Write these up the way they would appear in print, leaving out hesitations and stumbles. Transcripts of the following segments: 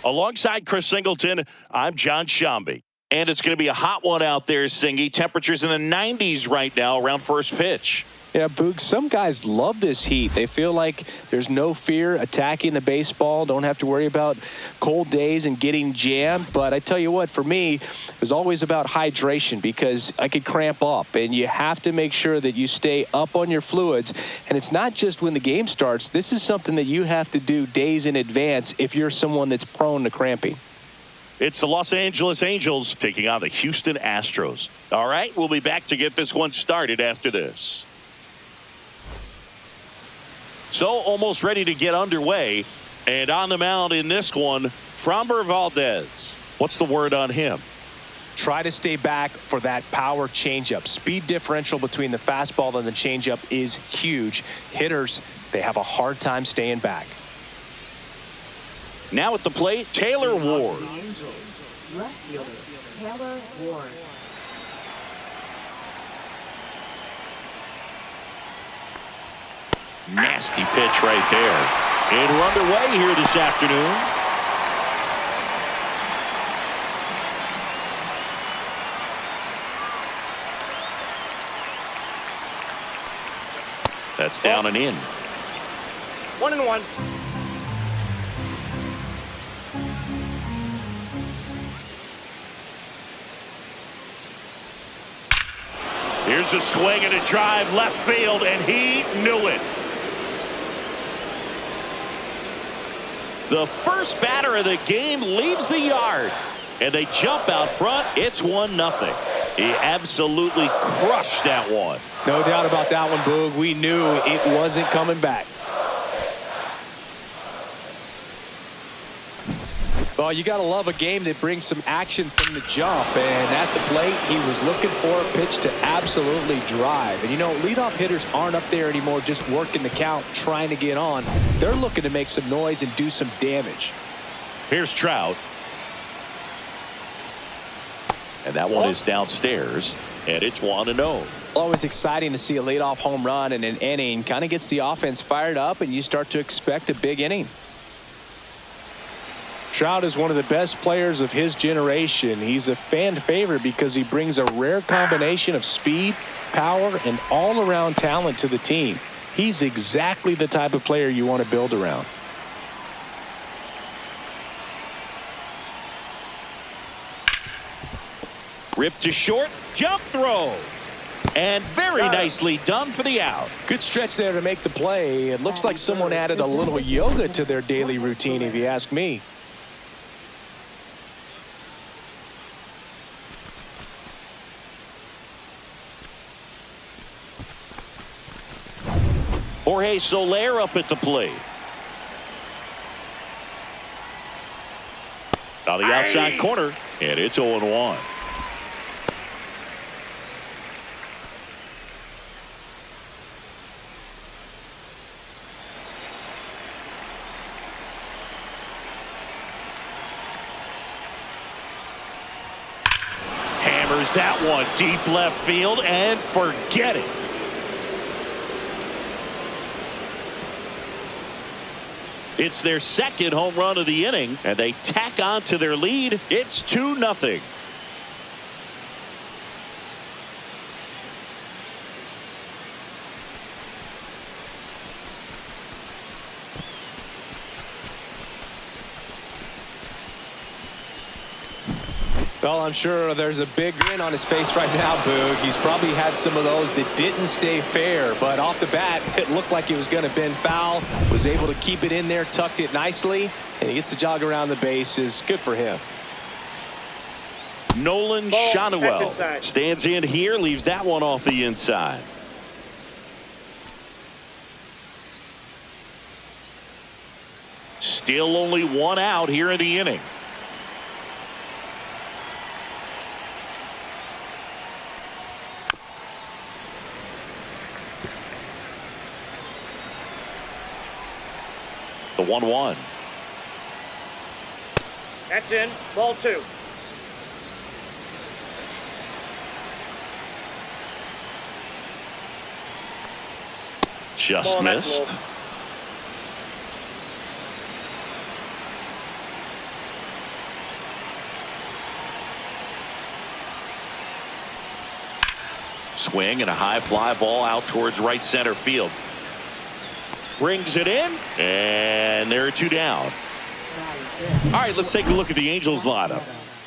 Alongside Chris Singleton, I'm John Shambi. And it's going to be a hot one out there, Singy. Temperatures in the 90s right now around first pitch. Yeah, Boog, some guys love this heat. They feel like there's no fear attacking the baseball. Don't have to worry about cold days and getting jammed. But I tell you what, for me, it was always about hydration because I could cramp up. And you have to make sure that you stay up on your fluids. And it's not just when the game starts. This is something that you have to do days in advance if you're someone that's prone to cramping. It's the Los Angeles Angels taking on the Houston Astros. All right, we'll be back to get this one started after this. So almost ready to get underway, and on the mound in this one, Framber Valdez. What's the word on him? Try to stay back for that power changeup. Speed differential between the fastball and the changeup is huge. Hitters, they have a hard time staying back. Now at the plate, Taylor Ward. Left fielder, Taylor Ward. Nasty pitch right there. And we're underway here this afternoon. That's down and in. 1-1. Here's a swing and a drive left field, and he knew it. The first batter of the game leaves the yard, and they jump out front. It's 1-0. He absolutely crushed that one. No doubt about that one, Boog. We knew it wasn't coming back. Well, you got to love a game that brings some action from the jump. And at the plate, he was looking for a pitch to absolutely drive. And, you know, leadoff hitters aren't up there anymore just working the count, trying to get on. They're looking to make some noise and do some damage. Here's Trout. And that one is downstairs. And it's 1-0. Always exciting to see a leadoff home run in an inning. Kind of gets the offense fired up, and you start to expect a big inning. Trout is one of the best players of his generation. He's a fan favorite because he brings a rare combination of speed, power, and all-around talent to the team. He's exactly the type of player you want to build around. Ripped to short, jump throw. And very nicely done for the out. Good stretch there to make the play. It looks like someone added a little yoga to their daily routine, if you ask me. Jorge Soler up at the plate. On the outside corner, and it's 0-1. Hammers that one deep left field, and forget it. It's their second home run of the inning, and they tack on to their lead. It's 2-0. Well, I'm sure there's a big grin on his face right now, Boog. He's probably had some of those that didn't stay fair, but off the bat, it looked like it was going to bend foul. Was able to keep it in there, tucked it nicely, and he gets the jog around the bases. Good for him. Nolan Schanuel stands in here, leaves that one off the inside. Still only one out here in the inning. The 1-1. That's in. Ball 2. Just missed. swing and a high fly ball out towards right center field. Brings it in, and there are 2 down. All right, let's take a look at the Angels lineup.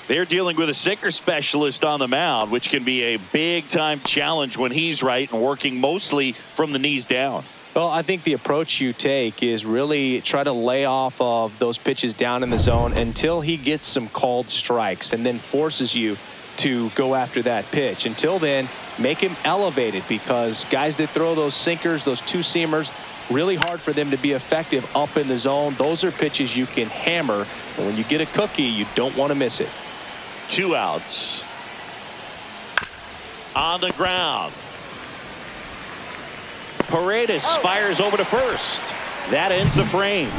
They're dealing with a sinker specialist on the mound, which can be a big-time challenge when he's right and working mostly from the knees down. Well, I think the approach you take is really try to lay off of those pitches down in the zone until he gets some called strikes and then forces you to go after that pitch. Until then, make him elevated, because guys that throw those sinkers, those two-seamers, really hard for them to be effective up in the zone. Those are pitches you can hammer, and when you get a cookie, you don't want to miss it. 2 outs. On the ground. Paredes fires over to first. That ends the frame.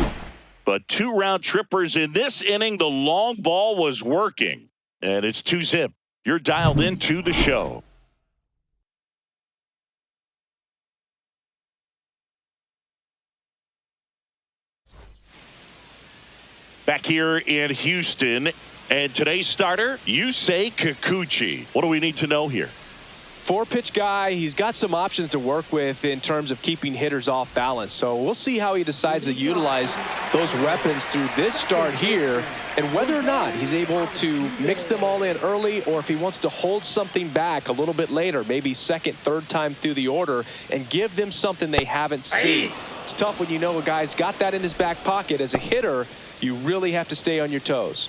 But 2 round trippers in this inning. The long ball was working. And it's 2-zip. You're dialed into the show. Back here in Houston. And today's starter, Yusei Kikuchi. What do we need to know here? 4-pitch guy. He's got some options to work with in terms of keeping hitters off balance. So we'll see how he decides to utilize those weapons through this start here, and whether or not he's able to mix them all in early, or if he wants to hold something back a little bit later, maybe second, third time through the order, and give them something they haven't seen. It's tough when you know a guy's got that in his back pocket. As a hitter, you really have to stay on your toes.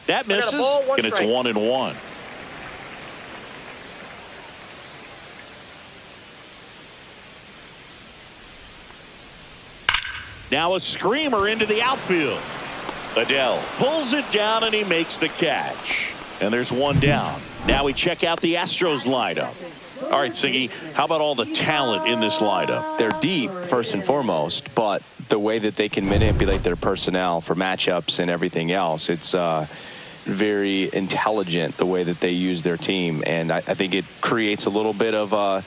That misses, and it's 1-1. Now a screamer into the outfield. Adele pulls it down, and he makes the catch. And there's 1 down. Now we check out the Astros lineup. All right, Siggy, how about all the talent in this lineup? They're deep, first and foremost, but the way that they can manipulate their personnel for matchups and everything else, it's very intelligent the way that they use their team. And I think it creates a little bit of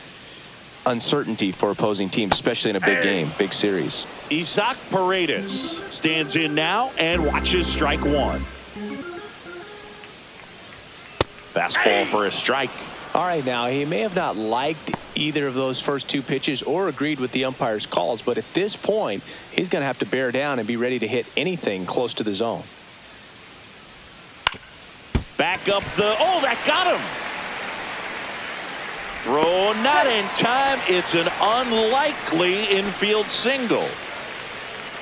uncertainty for opposing teams, especially in a big game, big series. Isaac Paredes stands in now and watches strike 1. Fastball for a strike. All right, now he may have not liked either of those first 2 pitches or agreed with the umpire's calls, but at this point, he's going to have to bear down and be ready to hit anything close to the zone. Back up oh, that got him. Throw not in time. It's an unlikely infield single.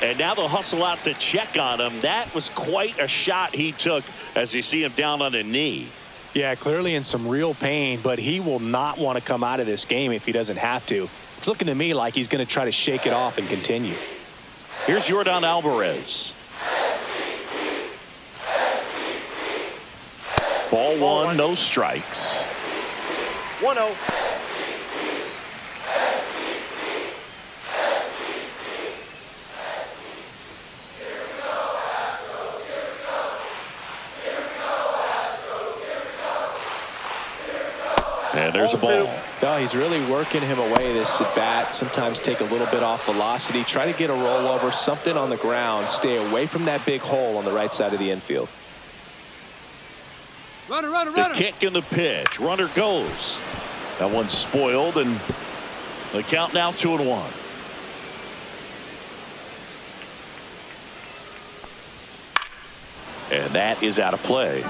And now they'll hustle out to check on him. That was quite a shot he took as you see him down on a knee. Yeah, clearly in some real pain, but he will not want to come out of this game if he doesn't have to. It's looking to me like he's going to try to shake it off and continue. Here's Yordan Alvarez. Ball 1, no strikes. 1-0. And there's a ball. No, he's really working him away this at bat. Sometimes take a little bit off velocity. Try to get a rollover, something on the ground. Stay away from that big hole on the right side of the infield. Runner, runner, The runner. kick and the pitch. Runner goes. That one's spoiled, and the count now 2-1. And that is out of play.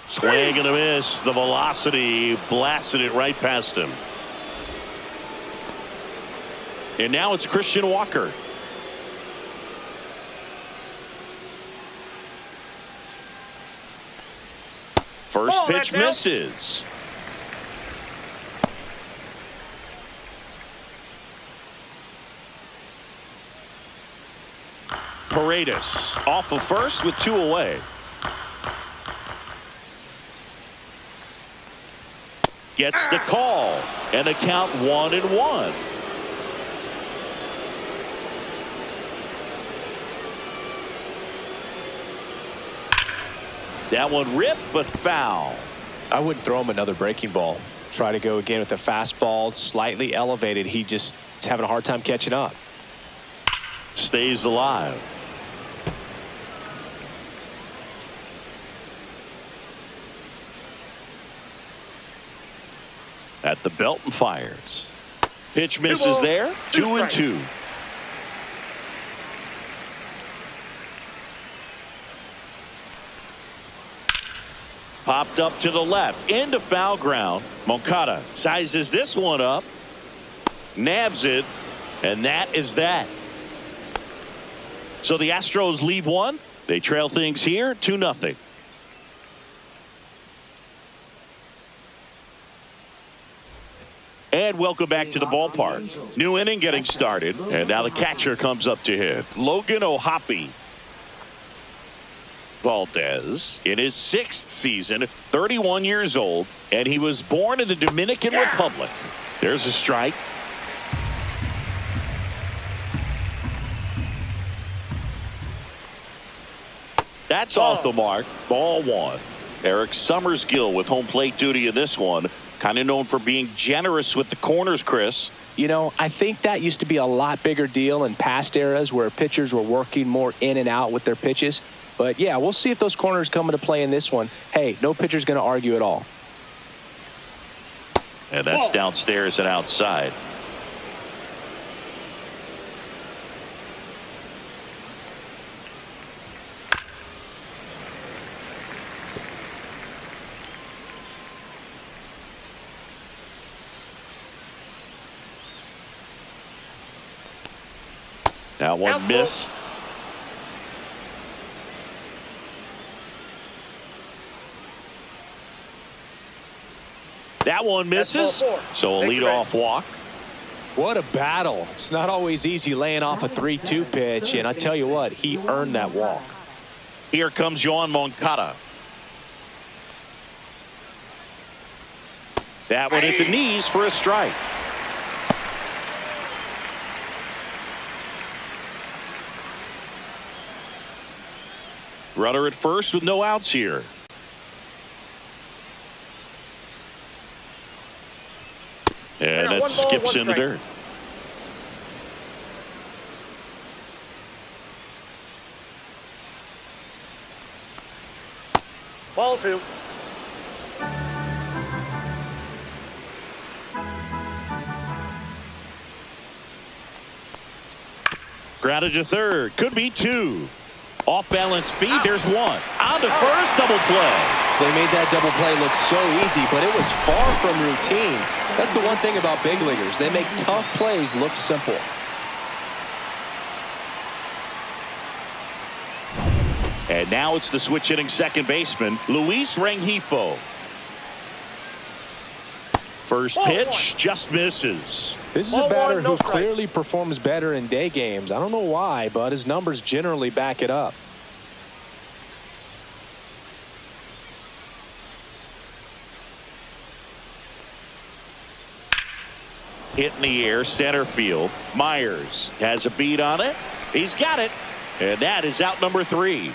Swing and a miss. The velocity blasted it right past him. And now it's Christian Walker. First pitch misses. Paredes off of first with 2 away. Gets the call, and the count 1-1. That one ripped, but foul. I wouldn't throw him another breaking ball. Try to go again with the fastball, slightly elevated. He just is having a hard time catching up. Stays alive. At the belt and fires. Pitch misses there. 2-2. Popped up to the left into foul ground. Moncada sizes this one up, nabs it, and that is that. So the Astros lead one. They trail things here 2-0. And welcome back to the ballpark. New inning getting started, and now the catcher comes up to hit. Logan O'Hoppe Valdez in his 6th season, 31 years old, and he was born in the Dominican Republic. There's a strike. That's off the mark. Ball 1. Eric Summersgill with home plate duty in this one. Kind of known for being generous with the corners, Chris. You know, I think that used to be a lot bigger deal in past eras where pitchers were working more in and out with their pitches. But, yeah, we'll see if those corners come into play in this one. Hey, no pitcher's going to argue at all. And that's downstairs and outside. That one missed. That one misses. So a leadoff walk. What a battle. It's not always easy laying off a 3-2 pitch, and I tell you what, he earned that walk. Here comes Yoan Moncada. That one hit the knees for a strike. Runner at first with no outs here. And that skips in the dirt. Ball 2. Grounded to third. Could be 2. Off balance feed. There's 1. On to first. Double play. They made that double play look so easy, but it was far from routine. That's the one thing about big leaguers. They make tough plays look simple. And now it's the switch hitting second baseman, Luis Rengifo. First pitch just misses. This is a batter who clearly performs better in day games. I don't know why, but his numbers generally back it up. Hit in the air, center field. Myers has a beat on it. He's got it. And that is out number 3.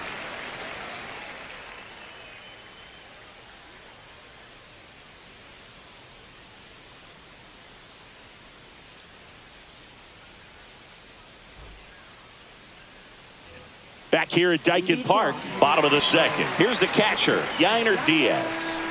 Back here at Dyken Park, bottom of the second. Here's the catcher, Yainer Diaz.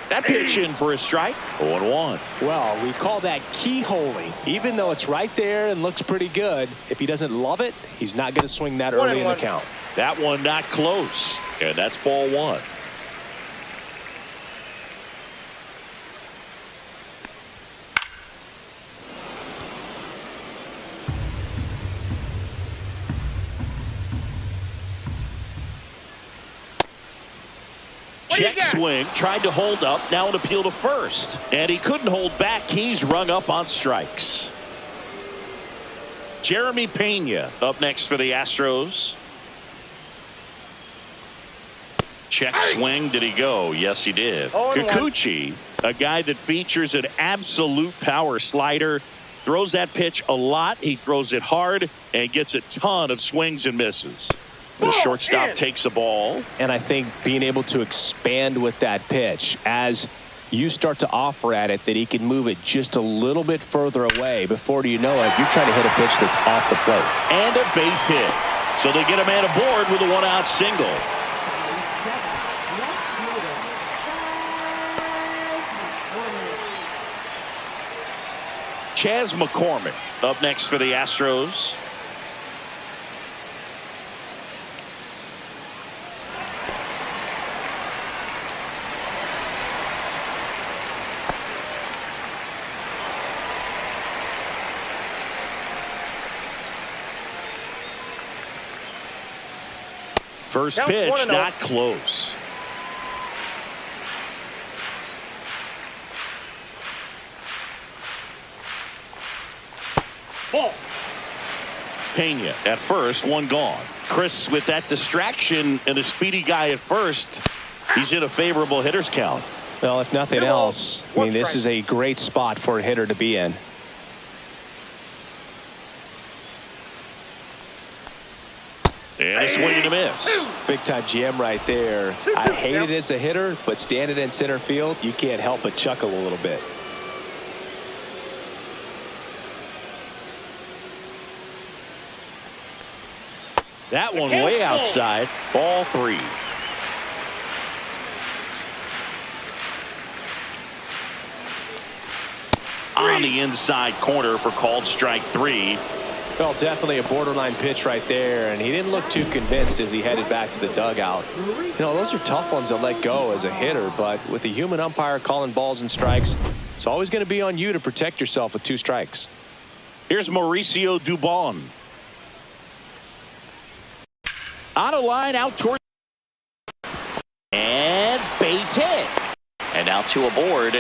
That pitch in for a strike. 0-1. Well, we call that keyholing. Even though it's right there and looks pretty good, if he doesn't love it, he's not going to swing that early in the count. That one not close. And that's ball 1. Check swing, tried to hold up, now an appeal to first. And he couldn't hold back. He's rung up on strikes. Jeremy Pena up next for the Astros. Check swing. Did he go? Yes, he did. Kikuchi, a guy that features an absolute power slider, throws that pitch a lot. He throws it hard and gets a ton of swings and misses. The shortstop takes the ball. And I think being able to expand with that pitch as you start to offer at it that he can move it just a little bit further away. Before you know it, you're trying to hit a pitch that's off the plate. And a base hit. So they get a man aboard with a one-out single. Chas McCormick up next for the Astros. First pitch, not close. Ball. Pena at first, one gone. Chris, with that distraction and a speedy guy at first, he's in a favorable hitter's count. Well, if nothing else, I mean, this is a great spot for a hitter to be in. And a swing and a miss. Big time jam right there. I hate it as a hitter, but standing in center field, you can't help but chuckle a little bit. That one way outside. Ball 3. On the inside corner for called strike 3. Well, definitely a borderline pitch right there, and he didn't look too convinced as he headed back to the dugout. You know, those are tough ones to let go as a hitter, but with the human umpire calling balls and strikes, it's always going to be on you to protect yourself with 2 strikes. Here's Mauricio Dubon. On a line out toward. And base hit. And now 2 aboard.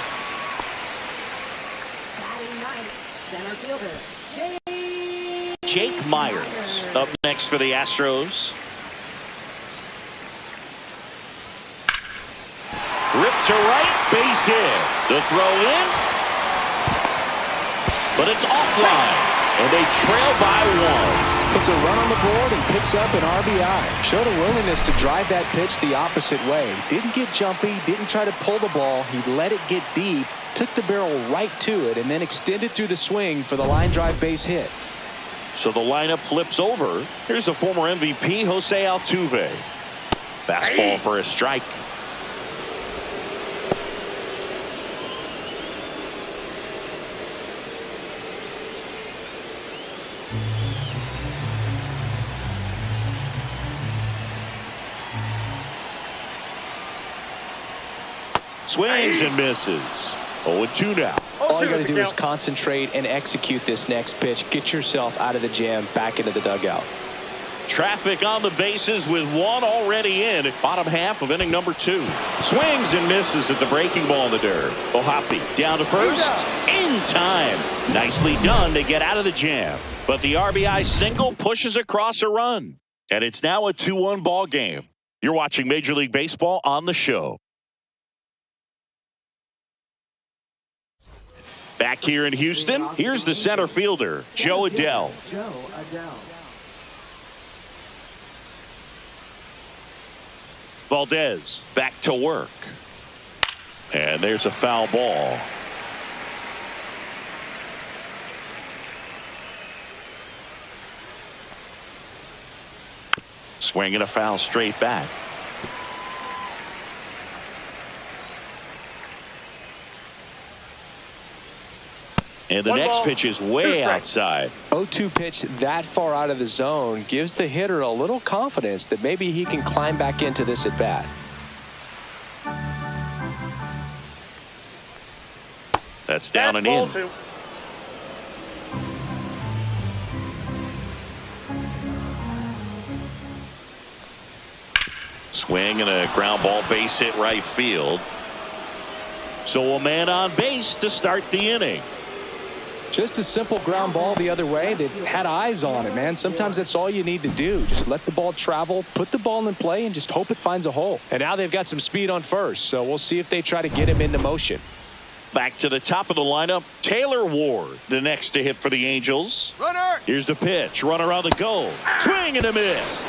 Batting ninth, center fielder, Jake Myers up next for the Astros. Ripped to right, base hit. The throw in. But it's offline. And they trail by 1. Puts a run on the board and picks up an RBI. Showed a willingness to drive that pitch the opposite way. Didn't get jumpy, didn't try to pull the ball. He let it get deep, took the barrel right to it, and then extended through the swing for the line drive base hit. So the lineup flips over. Here's the former MVP, Jose Altuve. Fastball for a strike. Swings and misses. 0-2 now. All you got to do is concentrate and execute this next pitch. Get yourself out of the jam, back into the dugout. Traffic on the bases with 1 already in. Bottom half of inning number 2. Swings and misses at the breaking ball in the dirt. Ohapi down to first. In time. Nicely done to get out of the jam. But the RBI single pushes across a run. And it's now a 2-1 ball game. You're watching Major League Baseball on the show. Back here in Houston, here's the center fielder, Joe Adell. Valdez back to work. And there's a foul ball. Swinging a foul straight back. And the next pitch is way outside. 0-2 pitch that far out of the zone gives the hitter a little confidence that maybe he can climb back into this at bat. That's down and in. 2. Swing and a ground ball base hit right field. So a man on base to start the inning. Just a simple ground ball the other way that had eyes on it, man. Sometimes that's all you need to do. Just let the ball travel, put the ball in play, and just hope it finds a hole. And now they've got some speed on first, so we'll see if they try to get him into motion. Back to the top of the lineup, Taylor Ward, the next to hit for the Angels. Runner. Here's the pitch. Runner on the go. Swing and a miss.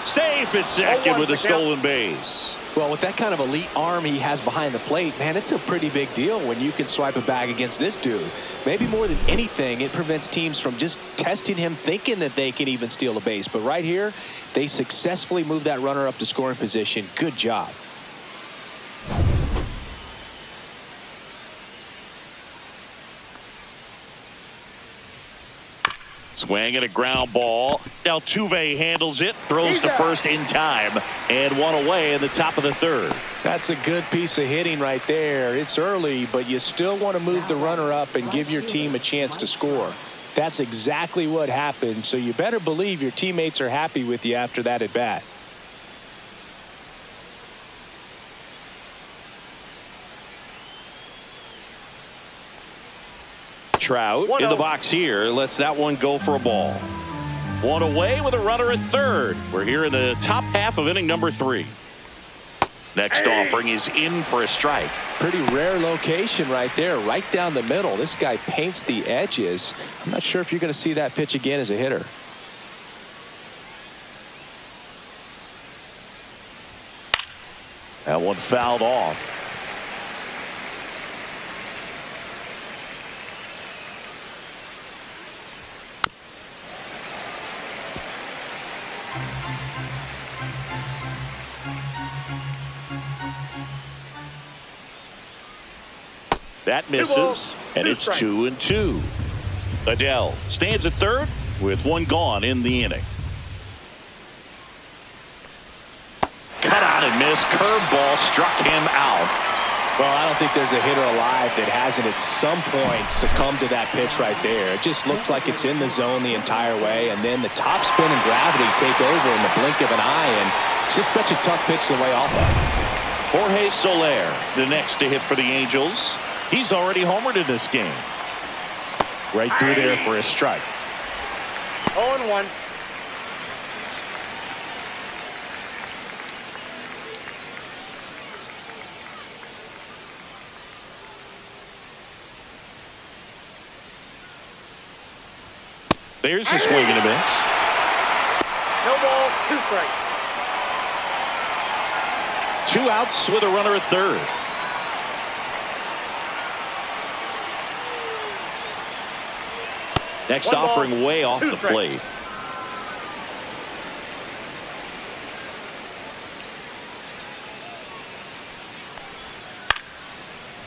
Safe at second with a stolen base. Well, with that kind of elite arm he has behind the plate, man, it's a pretty big deal when you can swipe a bag against this dude. Maybe more than anything, it prevents teams from just testing him thinking that they can even steal a base. But right here, they successfully moved that runner up to scoring position. Good job. Swing and a ground ball. Altuve handles it, throws to first in time, and one away in the top of the third. That's a good piece of hitting right there. It's early, but you still want to move the runner up and give your team a chance to score. That's exactly what happened, so you better believe your teammates are happy with you after that at bat. Trout in the box here lets that one go for a ball. One away with a runner at third. We're here in the top half of inning number 3. Next offering is in for a strike. Pretty rare location right there, right down the middle. This guy paints the edges. I'm not sure if you're going to see that pitch again as a hitter. That one fouled off. That misses, and it's 2-2. Adele stands at third with one gone in the inning. Cut on and miss. Curveball struck him out. Well, I don't think there's a hitter alive that hasn't at some point succumbed to that pitch right there. It just looks like it's in the zone the entire way, and then the top spin and gravity take over in the blink of an eye, and it's just such a tough pitch to lay off of. Jorge Soler, the next to hit for the Angels. He's already homered in this game. Right through there for a strike. 0-1. There's a swing and a miss. No ball, 2 strikes. 2 outs with a runner at third. Next offering way off the plate.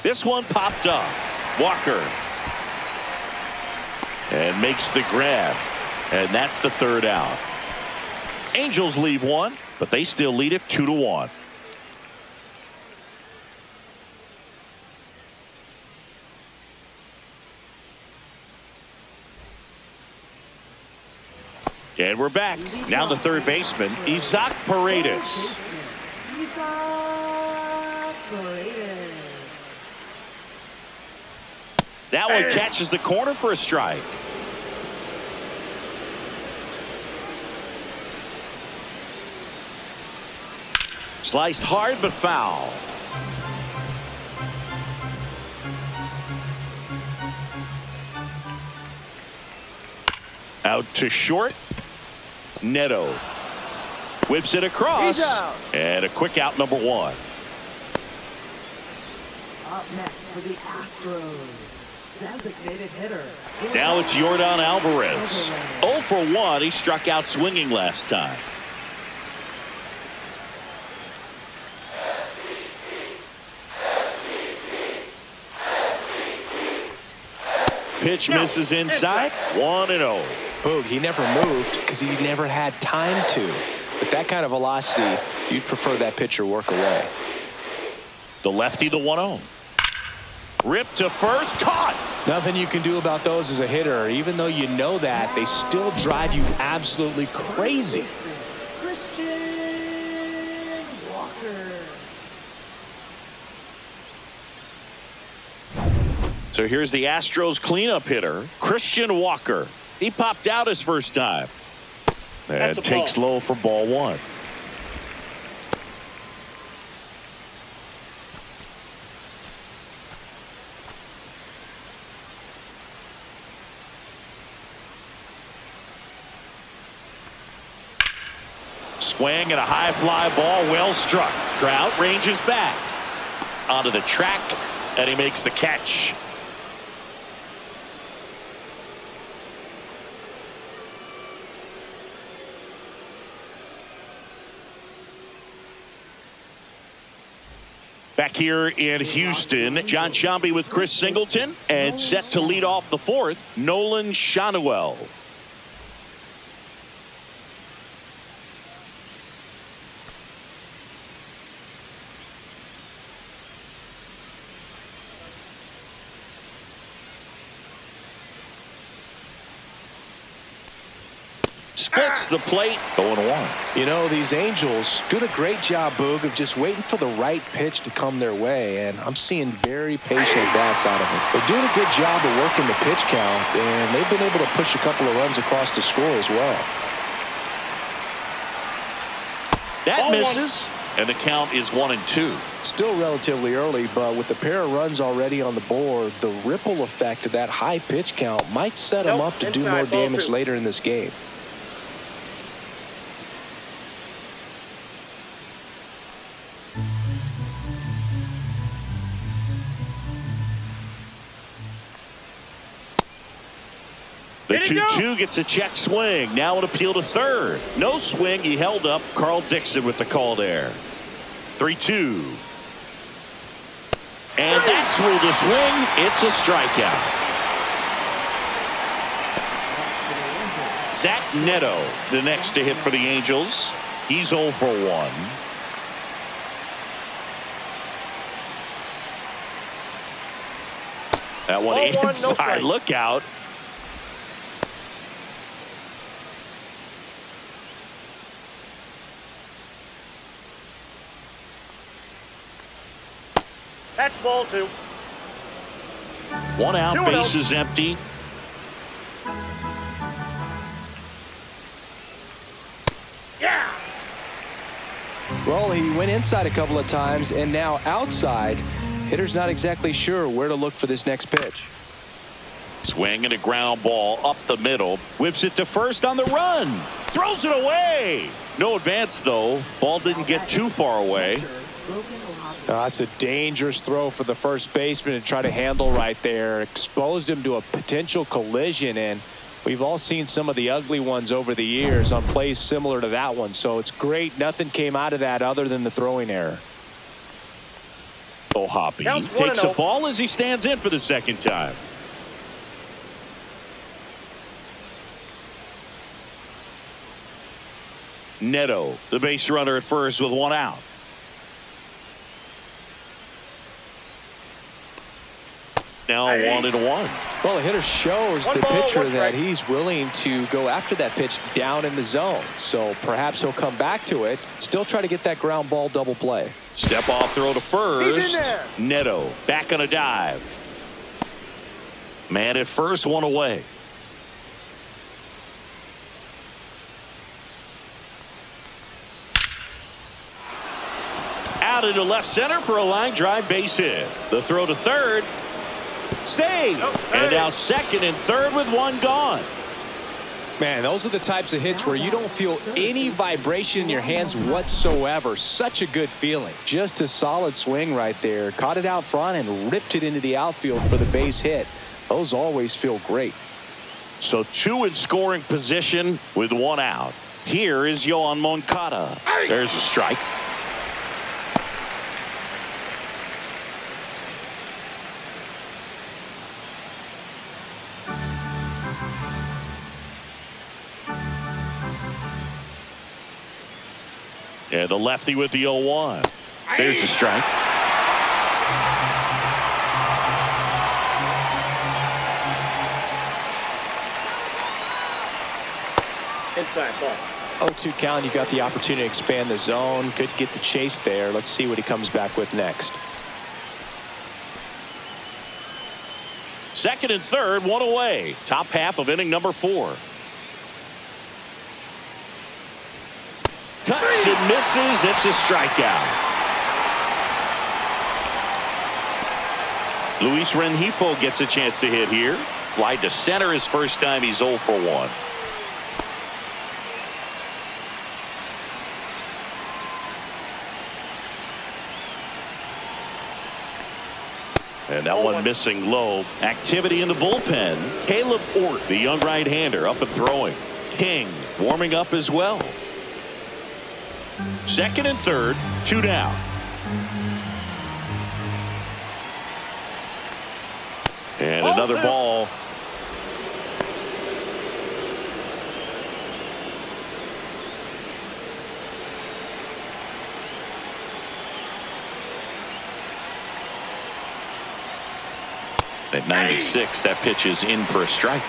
This one popped up. Walker. And makes the grab. And that's the third out. Angels leave one, but they still lead it 2-1. And we're back. Now the third baseman, Isaac Paredes. That one catches the corner for a strike. Sliced hard but foul. Out to short. Neto whips it across, and a quick out, number 1. Up next for the Astros, designated hitter. Now it's Yordan Alvarez. 0 for 1. He struck out swinging last time. Pitch misses inside. 1-0. Boog, he never moved because he never had time to. With that kind of velocity, you'd prefer that pitcher work away. The lefty, the 1-0. Ripped to first, caught. Nothing you can do about those as a hitter. Even though you know that, they still drive you absolutely crazy. Christian Walker. So here's the Astros cleanup hitter, Christian Walker. He popped out his first time. And takes low for ball 1. Swing and a high fly ball, well struck. Trout ranges back onto the track, and he makes the catch. Back here in Houston, John Sciambi with Chris Singleton, and set to lead off the fourth, Nolan Schanuel. Splits the plate, 0-1. You know, these Angels doing a great job, Boog, of just waiting for the right pitch to come their way, and I'm seeing very patient bats out of them. They're doing a good job of working the pitch count, and they've been able to push a couple of runs across the score as well. That misses, and the count is 1-2. Still relatively early, but with the pair of runs already on the board, the ripple effect of that high pitch count might set them up to do more damage later in this game. The 2-2 gets a check swing. Now an appeal to third. No swing. He held up. Carl Dixon with the call there. 3-2. And that's ruled a swing. It's a strikeout. Zach Neto, the next to hit for the Angels. He's 0 for 1. That one inside. No, look out. That's ball 2. 1 out, bases empty. Yeah. Well, he went inside a couple of times, and now outside. Hitter's not exactly sure where to look for this next pitch. Swing and a ground ball up the middle. Whips it to first on the run. Throws it away. No advance, though. Ball didn't get too far away. That's a dangerous throw for the first baseman to try to handle right there. Exposed him to a potential collision, and we've all seen some of the ugly ones over the years on plays similar to that one. So it's great nothing came out of that other than the throwing error. Hoppy takes a ball as he stands in for the second time. Neto, the base runner at first with 1 out. Now 1-1. Well, the hitter shows the pitcher that he's willing to go after that pitch down in the zone. So perhaps he'll come back to it. Still try to get that ground ball double play. Step off throw to first. Neto back on a dive. Man at first, 1 away. Out into left center for a line drive base hit. The throw to third. Save. And now second and third with 1 gone. Man, those are the types of hits where you don't feel any vibration in your hands whatsoever. Such a good feeling. Just a solid swing right there. Caught it out front and ripped it into the outfield for the base hit. Those always feel great. So 2 in scoring position with 1 out. Here is Yoan Moncada. There's a strike. Yeah, the lefty with the 0-1. There's a strike. Inside ball. 0-2 count. You got the opportunity to expand the zone. Could get the chase there. Let's see what he comes back with next. Second and third, 1 away. Top half of inning number 4. Cuts and misses. It's a strikeout. Luis Rengifo gets a chance to hit here. Fly to center his first time. He's 0 for 1. And that one missing low. Activity in the bullpen. Caleb Ort, the young right-hander, up and throwing. King warming up as well. Second and third, 2 down. And another ball. At 96, that pitch is in for a strike.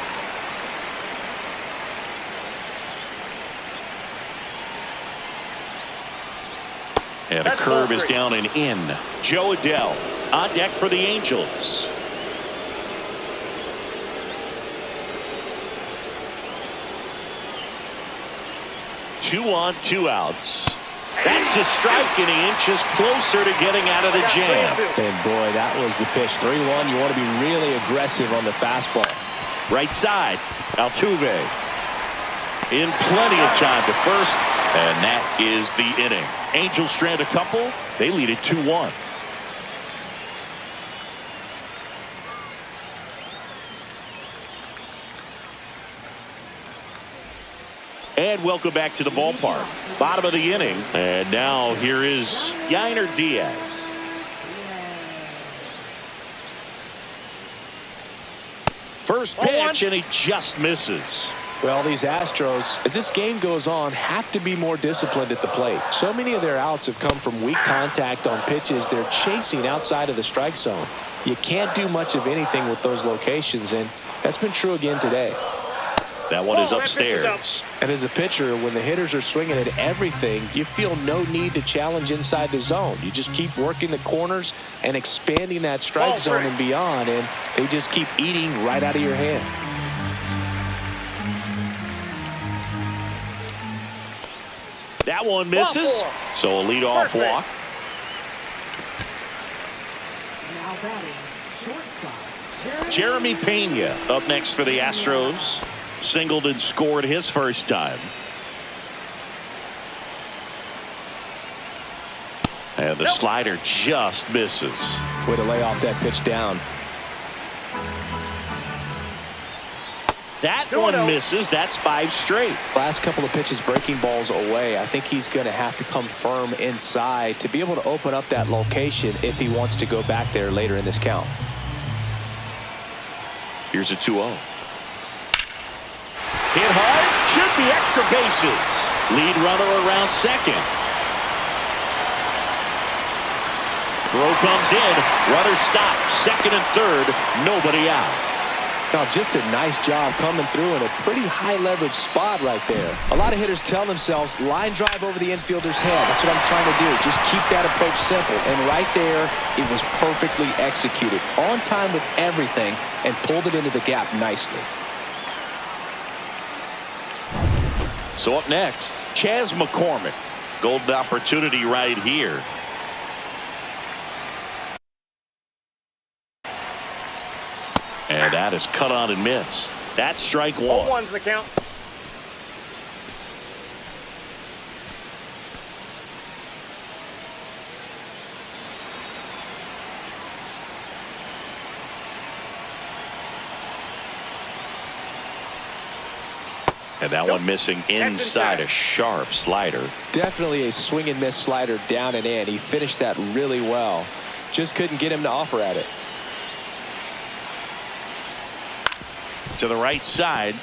And a curve is down and in. Joe Adell on deck for the Angels. Two on, 2 outs. That's a strike, and he inches closer to getting out of the jam. And boy, that was the pitch. 3-1. You want to be really aggressive on the fastball. Right side, Altuve. In plenty of time to first, and that is the inning. Angels strand a couple. They lead it 2-1. And welcome back to the ballpark. Bottom of the inning. And now here is Yainer Diaz. First pitch, and he just misses. Well, these Astros, as this game goes on, have to be more disciplined at the plate. So many of their outs have come from weak contact on pitches they're chasing outside of the strike zone. You can't do much of anything with those locations, and that's been true again today. That one is upstairs. And as a pitcher, when the hitters are swinging at everything, you feel no need to challenge inside the zone. You just keep working the corners and expanding that strike zone and beyond, and they just keep eating right out of your hand. That one misses. So a leadoff walk. Now batting, shortstop, Jeremy Pena up next for the Astros. Singled and scored his first time. And the slider just misses. Way to lay off that pitch down. That one misses. That's 5 straight. Last couple of pitches breaking balls away. I think he's going to have to come firm inside to be able to open up that location if he wants to go back there later in this count. Here's a 2-0. Hit hard, should be extra bases. Lead runner around second. Throw comes in, runner stops, second and third, nobody out. Now, just a nice job coming through in a pretty high leverage spot right there. A lot of hitters tell themselves, line drive over the infielder's head. That's what I'm trying to do. Just keep that approach simple. And right there, it was perfectly executed. On time with everything, and pulled it into the gap nicely. So up next, Chas McCormick. Golden opportunity right here. And that is cut on and missed. That's strike one. 0-1's the count. And that one missing inside, a sharp slider. Definitely a swing and miss slider down and in. He finished that really well. Just couldn't get him to offer at it. To the right side.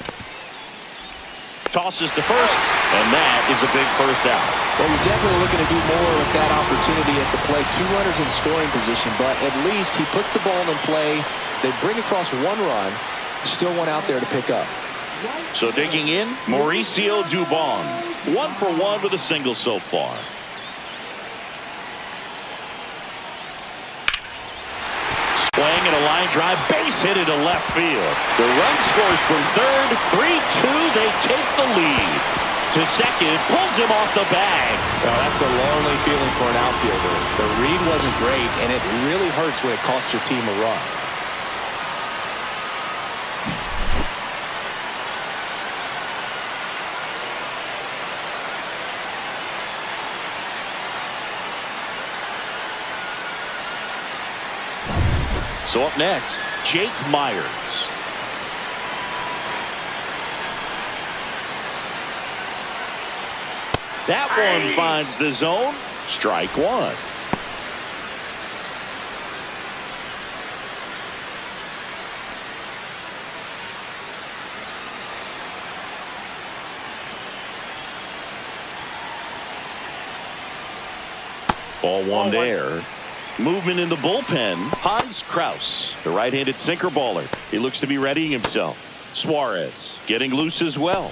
Tosses to first, and that is a big first out. Well, you're definitely looking to do more with that opportunity at the plate. 2 runners in scoring position, but at least he puts the ball in play. They bring across 1 run. Still one out there to pick up. So digging in, Mauricio Dubon. 1 for 1 with a single so far. Swing and a line drive, base hit into left field. The run scores from third, 3-2. They take the lead. To second, pulls him off the bag. Well, that's a lonely feeling for an outfielder. The read wasn't great, and it really hurts when it costs your team a run. So up next, Jake Myers. That one finds the zone. Strike one. Ball one there. Movement in the bullpen. Hans Kraus, the right-handed sinker baller. He looks to be readying himself. Suarez getting loose as well.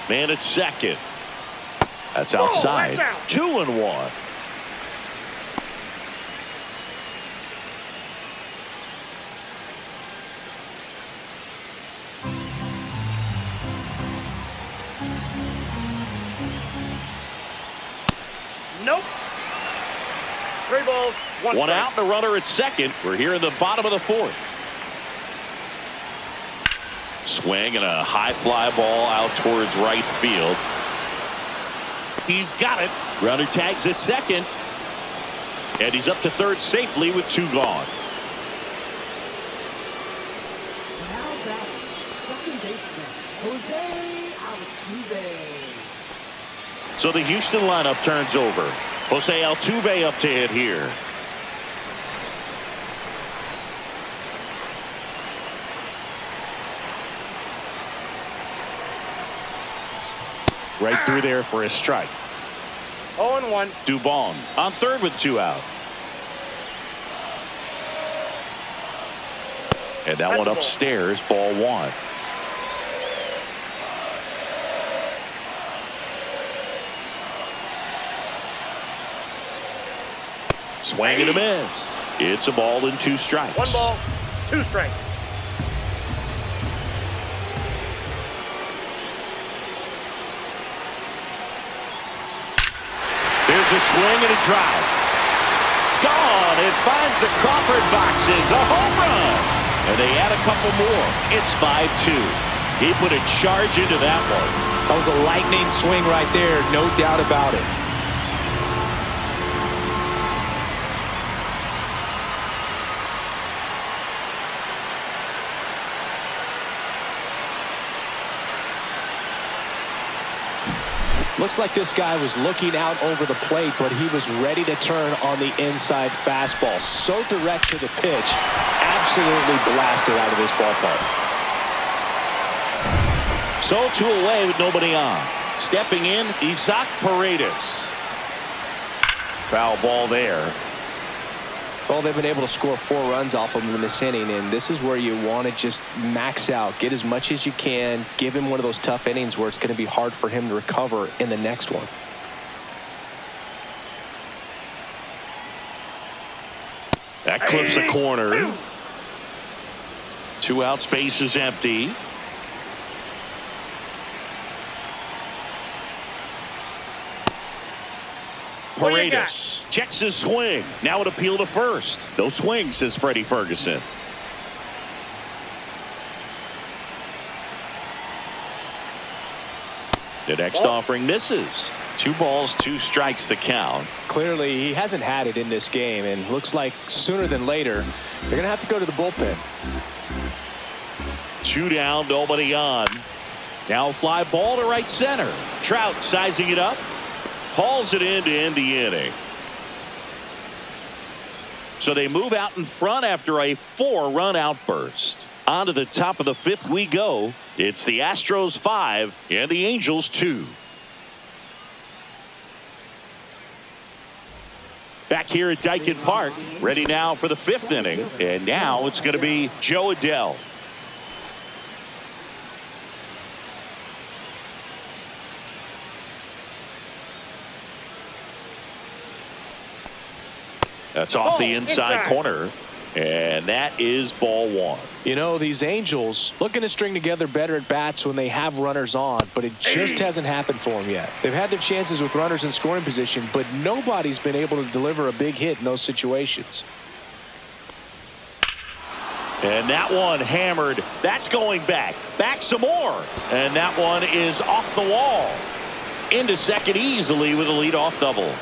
Man at second. That's outside. 2-1. Nope. 3 balls, one out and a runner at second. We're here in the bottom of the fourth. Swing and a high fly ball out towards right field. He's got it. Runner tags at second. And he's up to third safely with 2 gone. Now batting, second baseman, Jose Altuve. So the Houston lineup turns over. Jose Altuve up to hit here. Right through there for a strike. 0-1. Dubon on third with 2 out. And that one upstairs, ball 1. Swing and a miss. It's a ball and 2 strikes. 1 ball, 2 strikes. There's a swing and a drive. Gone. It finds the Crawford boxes. A home run. And they add a couple more. It's 5-2. He put a charge into that one. That was a lightning swing right there. No doubt about it. Looks like this guy was looking out over the plate, but he was ready to turn on the inside fastball. So direct to the pitch. Absolutely blasted out of this ballpark. So 2 away with nobody on. Stepping in, Isaac Paredes. Foul ball there. Well, they've been able to score 4 runs off of him in this inning, and this is where you want to just max out, get as much as you can, give him one of those tough innings where it's going to be hard for him to recover in the next one. That clips a corner. 2 out, space is empty. Paredes checks his swing. Now an appeal to first. No swing, says Freddie Ferguson. The next offering misses. 2 balls, 2 strikes the count. Clearly, he hasn't had it in this game, and looks like sooner than later, they're going to have to go to the bullpen. 2 down, nobody on. Now a fly ball to right center. Trout sizing it up. Hauls it in to end the inning. So they move out in front after a 4-run outburst. On to the top of the 5th we go. It's the Astros 5 and the Angels 2. Back here at Daikin Park, ready now for the 5th inning. And now it's going to be Joe Adell. That's off the inside corner. And that is ball 1. You know, these Angels looking to string together better at bats when they have runners on, but it just hasn't happened for them yet. They've had their chances with runners in scoring position, but nobody's been able to deliver a big hit in those situations. And that one hammered. That's going back. Back some more. And that one is off the wall. Into second easily with a leadoff double.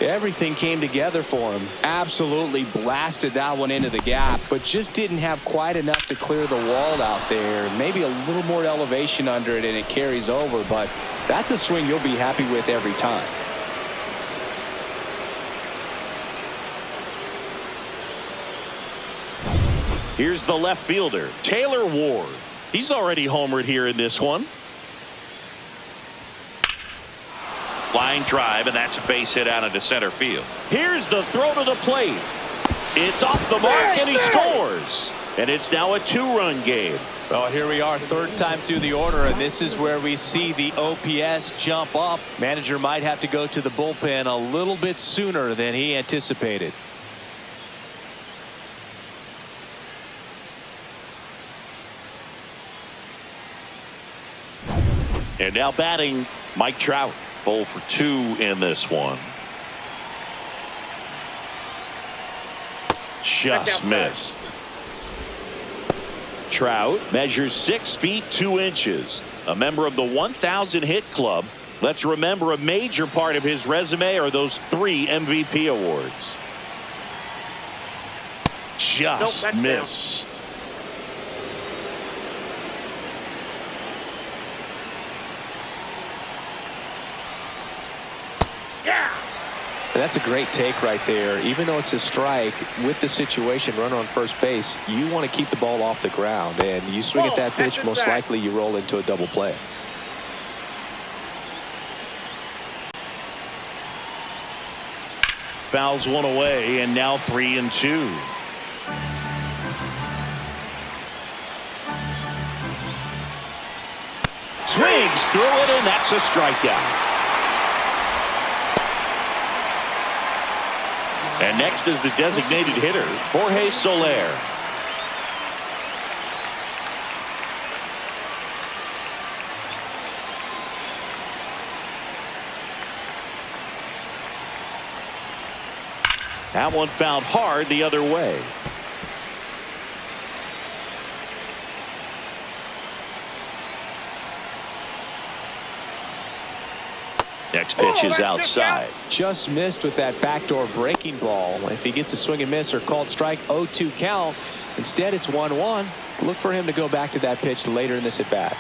Everything came together for him. Absolutely blasted that one into the gap, but just didn't have quite enough to clear the wall out there. Maybe a little more elevation under it and it carries over, but that's a swing you'll be happy with every time. Here's the left fielder, Taylor Ward. He's already homered here in this one. Line drive, and that's a base hit out into center field. Here's the throw to the plate. It's off the mark, and he scores. And it's now a 2-run game. Well, here we are, third time through the order, and this is where we see the OPS jump up. Manager might have to go to the bullpen a little bit sooner than he anticipated. And now batting, Mike Trout. 0 for 2 in this one. Just missed. Trout measures 6 feet 2 inches. A member of the 1,000 hit club. Let's remember a major part of his resume are those 3 MVP awards. Just missed. That's a great take right there. Even though it's a strike, with the situation, runner on first base, you want to keep the ball off the ground, and you swing at that pitch, most likely you roll into a double play. Fouls one away, and now 3-2. Swings through it, and that's a strikeout. And next is the designated hitter, Jorge Soler. That one fouled hard the other way. Next pitch is outside. Just missed with that backdoor breaking ball. If he gets a swing and miss or called strike, 0-2 count. Instead, it's 1-1. Look for him to go back to that pitch later in this at bat.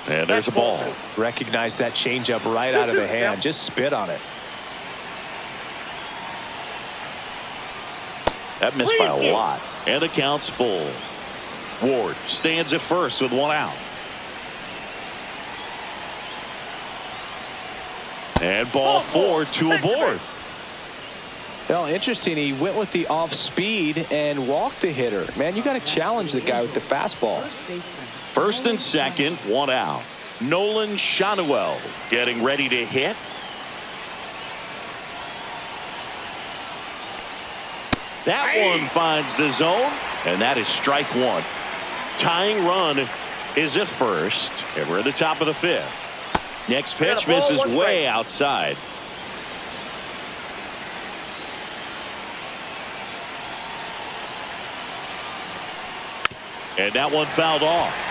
And there's a ball. Recognize that changeup right out of the hand. Just spit on it. That missed by a lot. And the count's full. Ward stands at first with 1 out. And ball 4, 2 aboard. Well, interesting. He went with the off speed and walked the hitter. Man, you got to challenge the guy with the fastball. First and second, 1 out. Nolan Shanuel getting ready to hit. That one finds the zone, and that is strike 1. Tying run is at first, and we're at the top of the 5th. Next pitch misses way outside. And that one fouled off.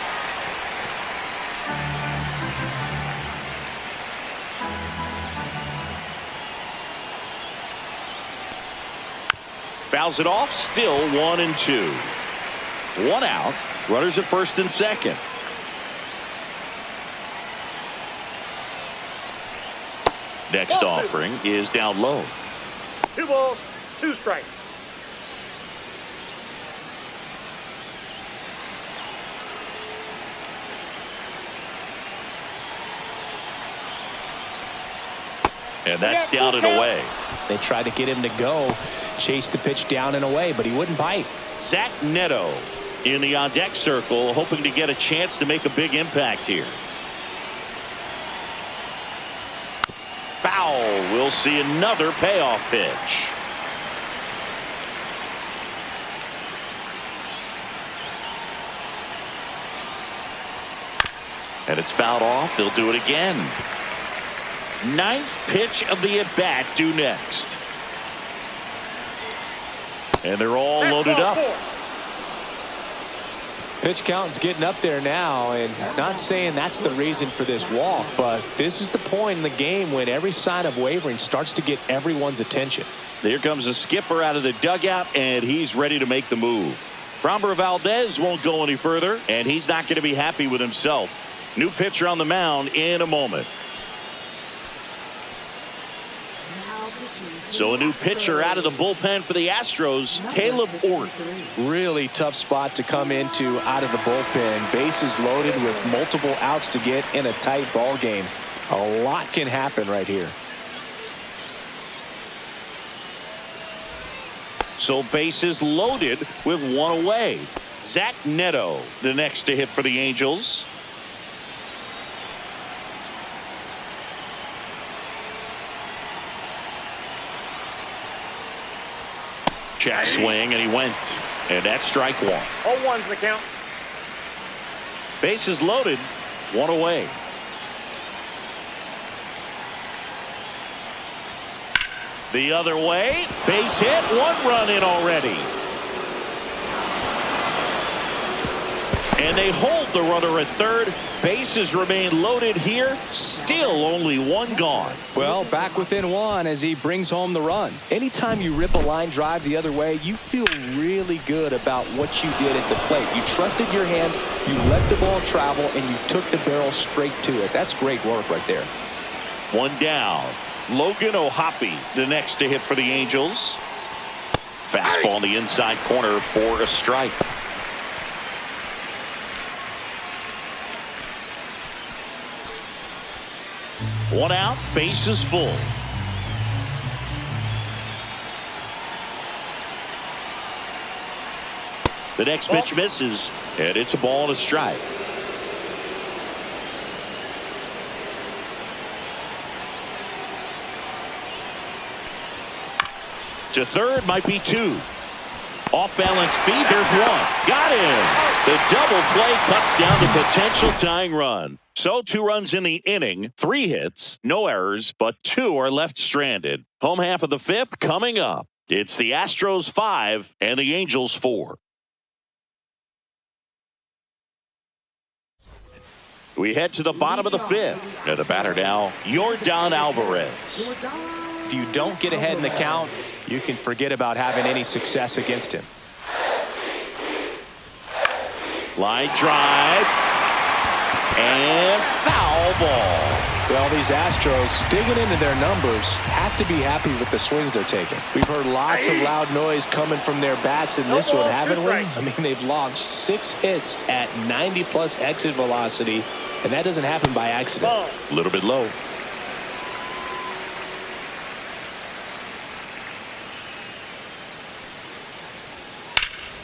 Fouls it off, still 1-2. 1 out, runners at first and second. Next offering is down low. 2 balls, 2 strikes. And that's down and away. They tried to get him to go, chase the pitch down and away, but he wouldn't bite. Zach Neto in the on-deck circle, hoping to get a chance to make a big impact here. Foul. We'll see another payoff pitch. And it's fouled off. They'll do it again. Ninth pitch of the at-bat due next. And they're all loaded up. Pitch count's getting up there now, and not saying that's the reason for this walk, but this is the point in the game when every sign of wavering starts to get everyone's attention. Here comes the skipper out of the dugout, and he's ready to make the move. Framber Valdez won't go any further, and he's not going to be happy with himself. New pitcher on the mound in a moment. So a new pitcher out of the bullpen for the Astros, Caleb Ort. Really tough spot to come into out of the bullpen. Bases loaded with multiple outs to get in a tight ball game. A lot can happen right here. So bases loaded with one away. Zach Neto, the next to hit for the Angels. Check swing, and he went. And that's strike one. 0-1's the count. Bases loaded, one away. The other way, base hit, one run in already. And they hold the runner at third. Bases remain loaded here. Still only one gone. Well, back within one as he brings home the run. Anytime you rip a line drive the other way, you feel really good about what you did at the plate. You trusted your hands, you let the ball travel, and you took the barrel straight to it. That's great work right there. One down. Logan O'Hoppe, the next to hit for the Angels. Fastball in the inside corner for a strike. One out, bases full. The next pitch misses, and it's a ball and a strike. To third might be two. Off balance feed, there's one. Got him. The double play cuts down the potential tying run. So 2 runs in the inning, 3 hits, no errors, but 2 are left stranded. Home half of the 5th coming up. It's the Astros 5 and the Angels 4. We head to the bottom of the 5th. And the batter now, Yordan Alvarez. If you don't get ahead in the count, you can forget about having any success against him. Line drive. And foul ball. Well, these Astros, digging into their numbers, have to be happy with the swings they're taking. We've heard lots of loud noise coming from their bats in this one, haven't we? I mean, they've logged 6 hits at 90+ exit velocity, and that doesn't happen by accident. A little bit low.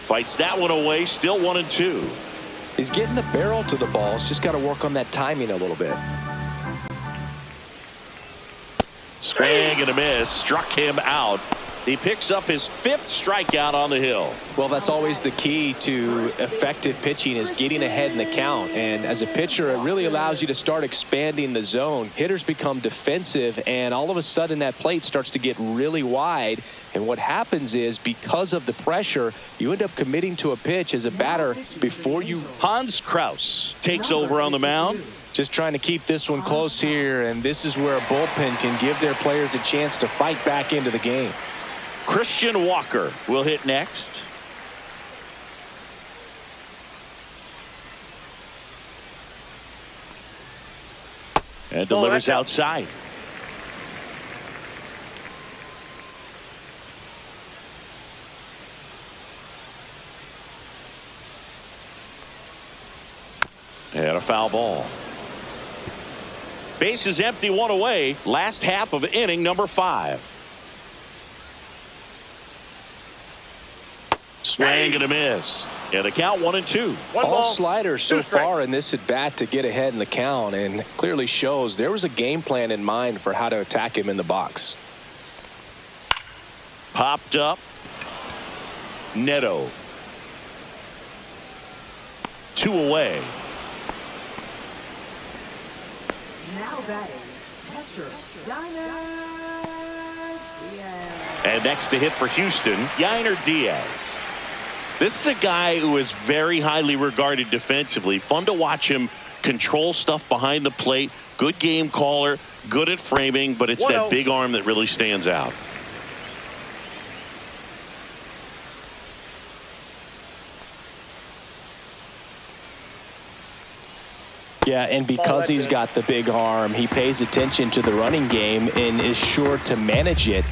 Fights that one away, still 1-2. He's getting the barrel to the balls, just got to work on that timing a little bit. Swing and a miss, struck him out. He picks up his 5th strikeout on the hill. Well, that's always the key to effective pitching, is getting ahead in the count. And as a pitcher, it really allows you to start expanding the zone. Hitters become defensive, and all of a sudden that plate starts to get really wide. And what happens is, because of the pressure, you end up committing to a pitch as a batter before you. Hans Kraus takes over on the mound. Just trying to keep this one close here, and this is where a bullpen can give their players a chance to fight back into the game. Christian Walker will hit next. And delivers outside. And a foul ball. Base is empty, 1 away. Last half of inning number 5. Swing and a miss. And the count 1-2. All sliders so far in this at bat to get ahead in the count, and clearly shows there was a game plan in mind for how to attack him in the box. Popped up. Neto. 2 away. Now batting, catcher, Yainer Diaz. And next to hit for Houston, Yainer Diaz. This is a guy who is very highly regarded defensively. Fun to watch him control stuff behind the plate. Good game caller, good at framing, but it's that big arm that really stands out. Yeah, and because he's got the big arm, he pays attention to the running game and is sure to manage it.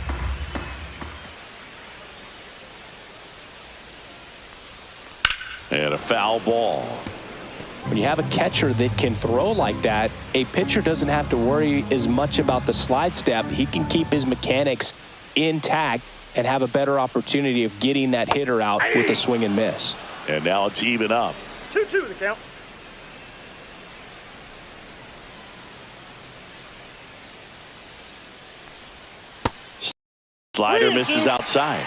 And a foul ball. When you have a catcher that can throw like that, a pitcher doesn't have to worry as much about the slide step. He can keep his mechanics intact and have a better opportunity of getting that hitter out with a swing and miss. And now it's even up. 2-2 the count. Slider misses outside.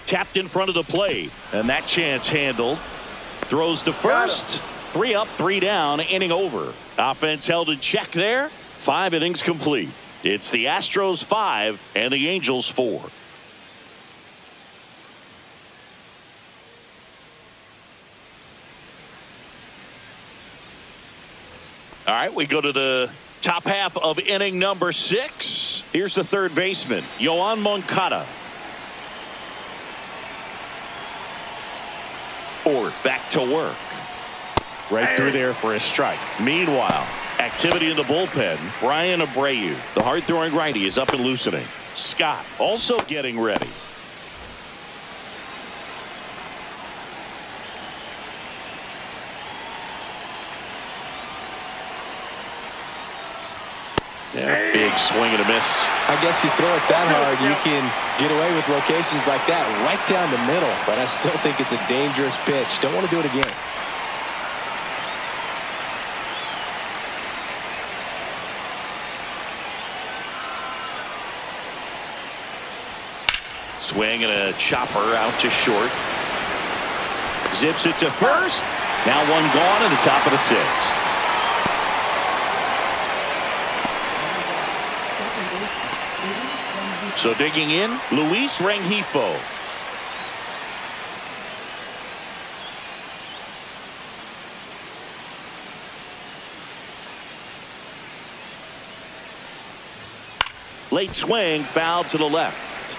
Tapped in front of the plate, and that chance handled. Throws to first. 3 up, 3 down, inning over. Offense held in check there. 5 innings complete. It's the Astros 5 and the Angels 4. All right, we go to the top half of inning number 6. Here's the third baseman, Yoan Moncada. Or back to work. Right through there for a strike. Meanwhile, activity in the bullpen. Brian Abreu, the hard-throwing righty, is up and loosening. Scott also getting ready. Yeah, big swing and a miss. I guess you throw it that hard, you can get away with locations like that right down the middle. But I still think it's a dangerous pitch. Don't want to do it again. Swing and a chopper out to short. Zips it to first. Now one gone in the top of the 6th. So digging in, Luis Rengifo. Late swing, foul to the left.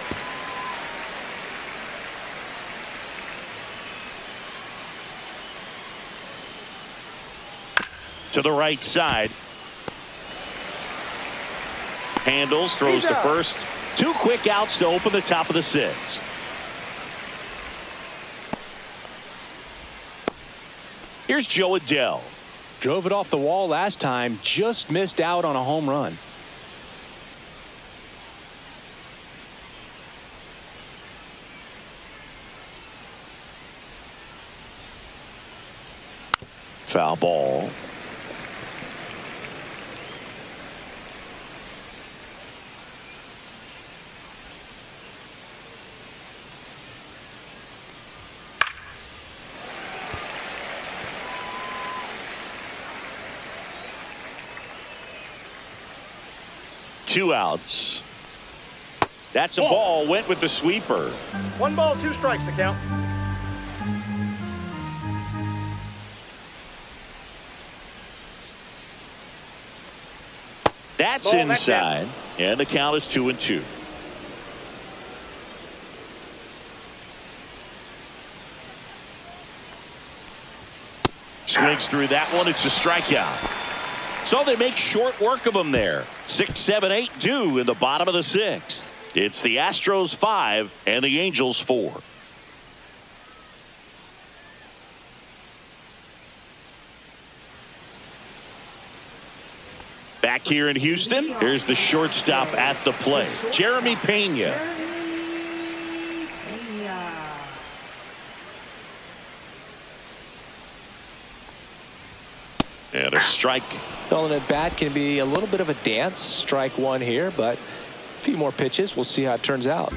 To the right side. Handles, throws to first. 2 quick outs to open the top of the 6th. Here's Joe Adell. Drove it off the wall last time, just missed out on a home run. Foul ball. Two outs. That's a ball. Went with the sweeper. 1 ball, 2 strikes the count. That's inside. And the count is 2-2. Swings through that one. It's a strikeout. So they make short work of him there. 6, 7, 8 due in the bottom of the 6th. It's the Astros 5 and the Angels 4. Back here in Houston, here's the shortstop at the plate, Jeremy Pena. And a strike. Calling at bat can be a little bit of a dance. Strike 1 here, but a few more pitches. We'll see how it turns out.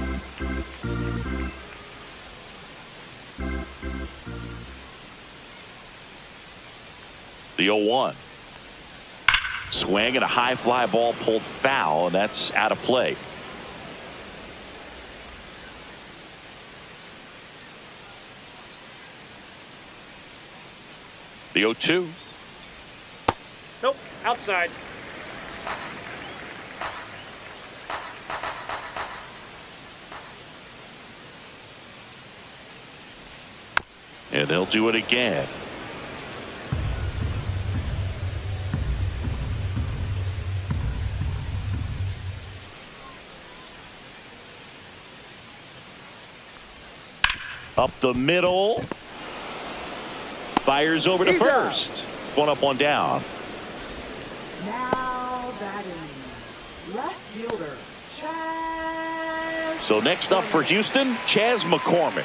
The 0-1. Swing and a high fly ball pulled foul, and that's out of play. The 0-2. Nope, outside. And they'll do it again. Up the middle. Fires over to He's first. One up, one down. Now batting. Left fielder, Chaz. So next up for Houston, Chaz McCormick.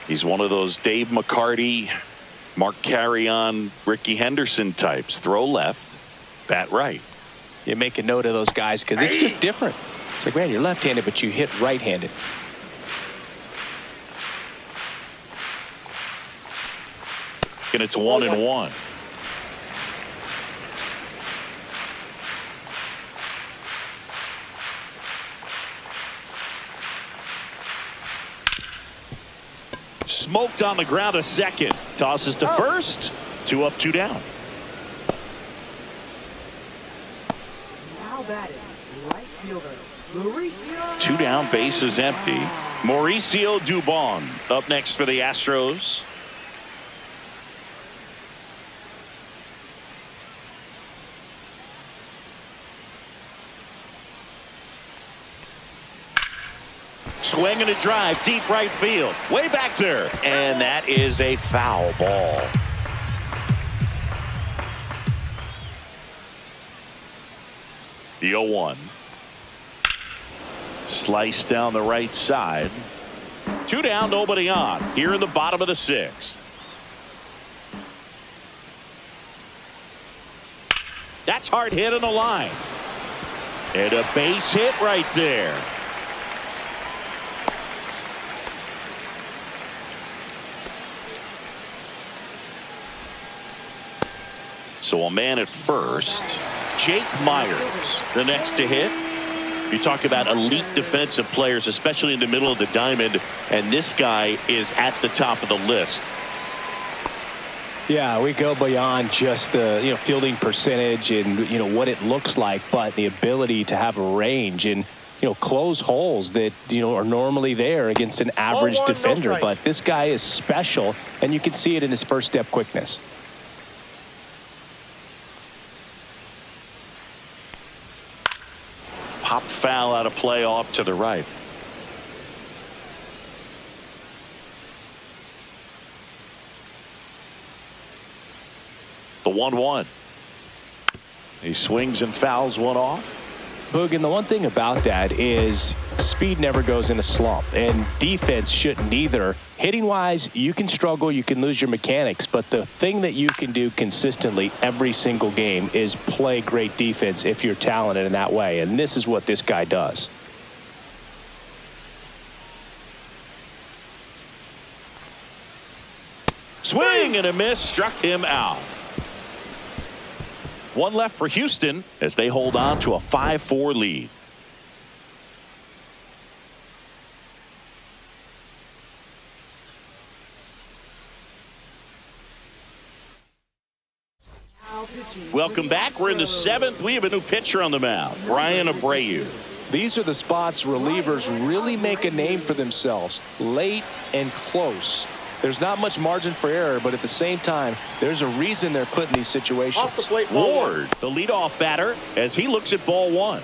He's one of those Dave McCarty, Mark Carrion, Ricky Henderson types. Throw left, bat right. You make a note of those guys because it's just different. It's like, man, you're left-handed, but you hit right-handed. And it's 1-1. Smoked on the ground a second. Tosses to first. 2 up, 2 down. Now batting. Right fielder, Mauricio. 2 down, base is empty. Mauricio Dubon up next for the Astros. Swing and a drive, deep right field. Way back there. And that is a foul ball. The 0-1. Slice down the right side. 2 down, nobody on. Here in the bottom of the 6th. That's hard hit on the line. And a base hit right there. So a man at first. Jake Myers, the next to hit. You talk about elite defensive players, especially in the middle of the diamond, and this guy is at the top of the list. Yeah, we go beyond just the fielding percentage and what it looks like, but the ability to have a range and close holes that are normally there against an average defender. No, but this guy is special, and you can see it in his first step quickness. Pop foul out of play off to the right. The 1-1. He swings and fouls one off. Boog, and the one thing about that is speed never goes in a slump, and defense shouldn't either. Hitting-wise, you can struggle, you can lose your mechanics, but the thing that you can do consistently every single game is play great defense if you're talented in that way, and this is what this guy does. Swing and a miss, struck him out. One left for Houston as they hold on to a 5-4 lead. Welcome back. We're in the 7th. We have a new pitcher on the mound, Brian Abreu. These are the spots relievers really make a name for themselves, late and close. There's not much margin for error, but at the same time, there's a reason they're put in these situations. Off the plate, ball Ward, the leadoff batter, as he looks at ball 1.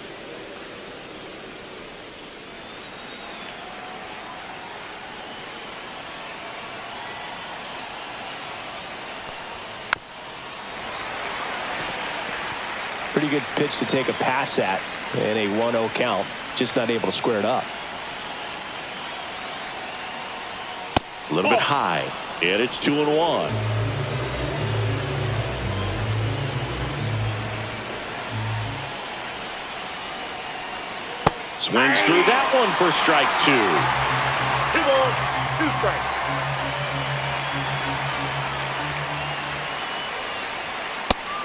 Pretty good pitch to take a pass at in a 1-0 count. Just not able to square it up. A little bit high, and it's 2-1. Swings through that one for strike 2. 2 balls, 2 strikes.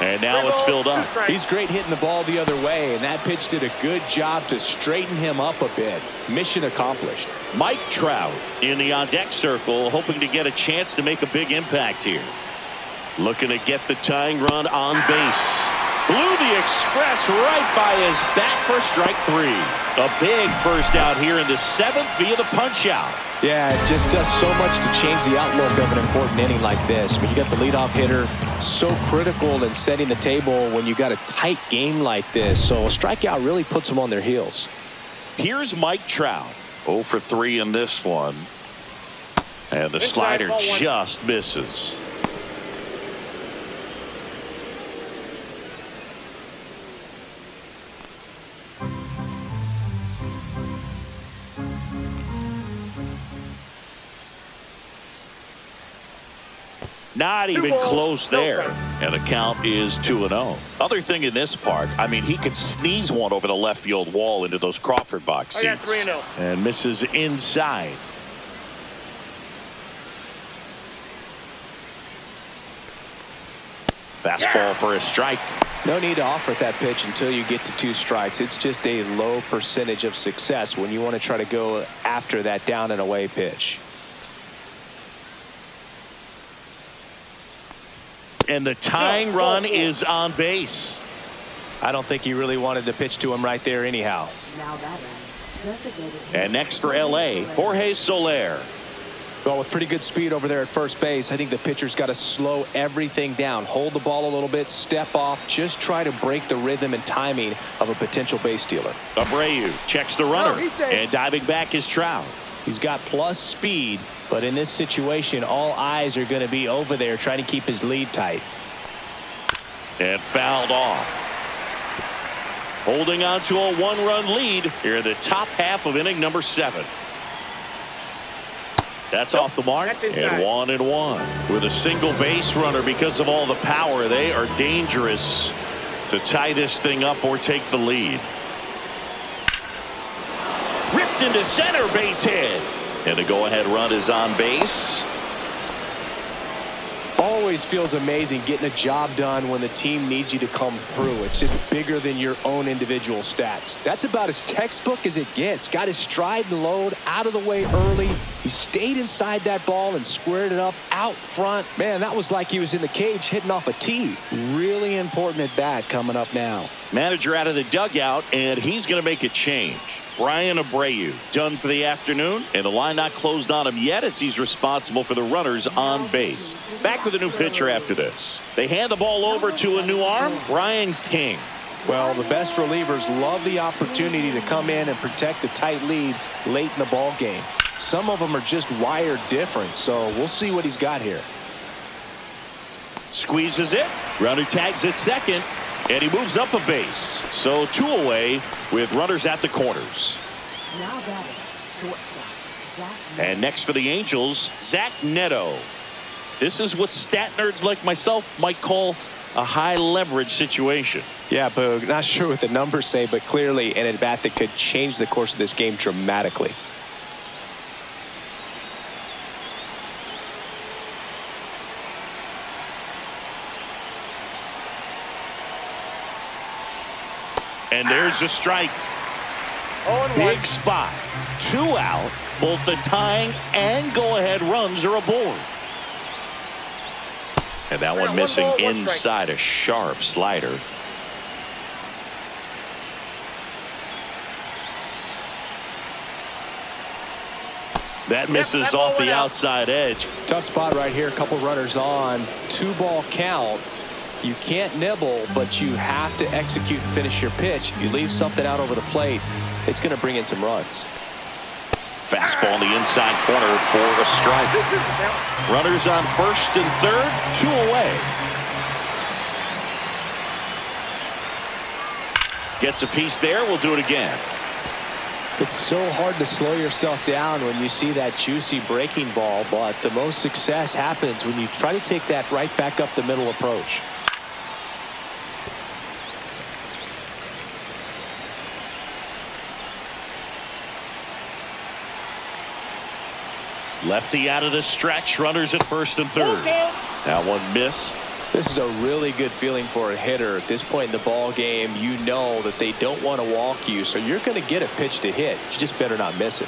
And now it's filled up. He's great hitting the ball the other way, and that pitch did a good job to straighten him up a bit. Mission accomplished. Mike Trout in the on-deck circle, hoping to get a chance to make a big impact here. Looking to get the tying run on base. Blew the express right by his bat for strike 3. A big first out here in the 7th via the punch-out. Yeah, it just does so much to change the outlook of an important inning like this. I mean, you got the leadoff hitter, so critical in setting the table when you got a tight game like this. So a strikeout really puts them on their heels. Here's Mike Trout. 0 for 3 in this one. And the slider just misses. Not even close there. And the count is 2-0. Other thing in this part, I mean, he could sneeze one over the left field wall into those Crawford box seats. And misses inside. Fastball for a strike. No need to offer that pitch until you get to 2 strikes. It's just a low percentage of success when you want to try to go after that down and away pitch. And the tying run is on base. I don't think he really wanted to pitch to him right there anyhow. And next for LA, Jorge Soler. Well, with pretty good speed over there at first base, I think the pitcher's got to slow everything down. Hold the ball a little bit, step off, just try to break the rhythm and timing of a potential base stealer. Abreu checks the runner, and diving back is Trout. He's got plus speed, but in this situation, all eyes are going to be over there trying to keep his lead tight. And fouled off. Holding on to a 1-run lead here in the top half of inning number 7. That's off the mark, and 1-1. With a single base runner, because of all the power, they are dangerous to tie this thing up or take the lead. Ripped into center, base hit. And the go-ahead run is on base. Always feels amazing getting a job done when the team needs you to come through. It's just bigger than your own individual stats. That's about as textbook as it gets. Got his stride and load out of the way early. He stayed inside that ball and squared it up out front. Man, that was like he was in the cage hitting off a tee. Really important at bat coming up now. Manager out of the dugout, and he's going to make a change. Brian Abreu done for the afternoon, and the line not closed on him yet as he's responsible for the runners on base. Back with a new pitcher after this. They hand the ball over to a new arm, Brian King. Well, the best relievers love the opportunity to come in and protect a tight lead late in the ball game. Some of them are just wired different, so we'll see what he's got here. Squeezes it. Runner tags at second. And he moves up a base. So 2 away with runners at the corners. Now batting, shortstop. And next for the Angels, Zach Neto. This is what stat nerds like myself might call a high leverage situation. Yeah, Boog, not sure what the numbers say, but clearly an at bat that could change the course of this game dramatically. And there's a strike. Big spot. 2 out. Both the tying and go-ahead runs are aboard. And that one missing inside, a sharp slider. That misses off the outside edge. Tough spot right here. A couple runners on. 2-ball count. You can't nibble, but you have to execute and finish your pitch. If you leave something out over the plate, it's going to bring in some runs. Fastball in the inside corner for a strike. Runners on first and third, 2 away. Gets a piece there. We'll do it again. It's so hard to slow yourself down when you see that juicy breaking ball, but the most success happens when you try to take that right back up the middle approach. Lefty out of the stretch. Runners at first and third. That one missed. This is a really good feeling for a hitter. At this point in the ball game, you know that they don't want to walk you, so you're going to get a pitch to hit. You just better not miss it.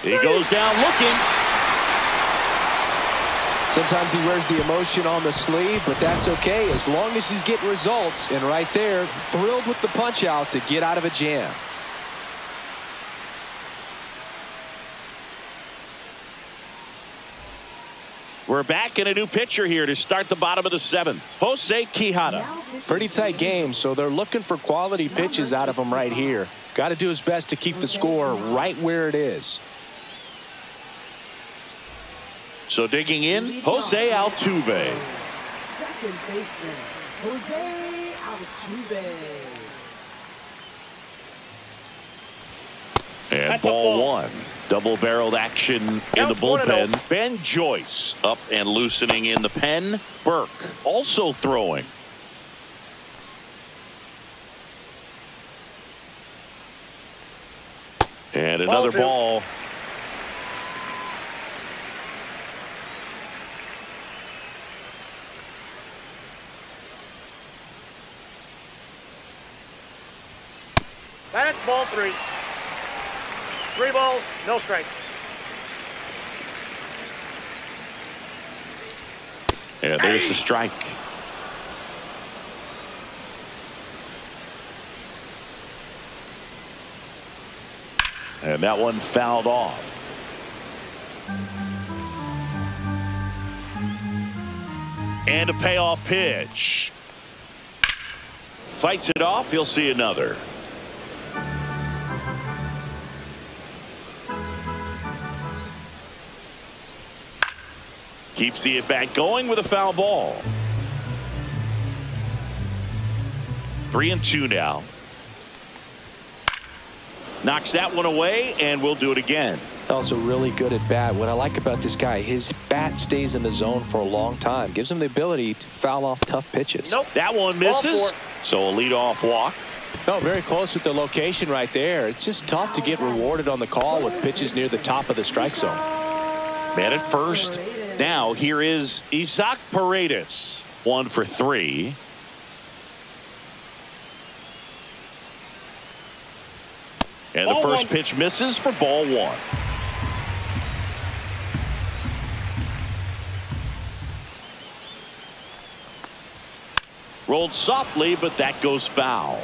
He goes down looking. Sometimes he wears the emotion on the sleeve, but that's okay as long as he's getting results. And right there, thrilled with the punch out to get out of a jam. We're back in a new pitcher here to start the bottom of the 7th. Jose Quijada. Pretty tight game, so they're looking for quality pitches out of him right here. Got to do his best to keep the score right where it is. So digging in, Jose Altuve. Second baseman, Jose Altuve. And That's a ball ball. 1. Double-barreled action in the Counts 1-0. bullpen. Ben Joyce up and loosening in the pen. Burke also throwing. And another ball. That's ball 3. 3 balls, no strike. And there's the strike. And that one fouled off. And a payoff pitch. Fights it off. He'll see another. Keeps the at-bat going with a foul ball. 3-2 now. Knocks that one away, and we'll do it again. Also really good at bat. What I like about this guy, his bat stays in the zone for a long time. Gives him the ability to foul off tough pitches. Nope. That one misses. So a leadoff walk. No, very close with the location right there. It's just tough to get rewarded on the call with pitches near the top of the strike zone. Man at first. Now here is Isaac Paredes. 1 for 3. And the first pitch misses for ball 1. Rolled softly, but that goes foul.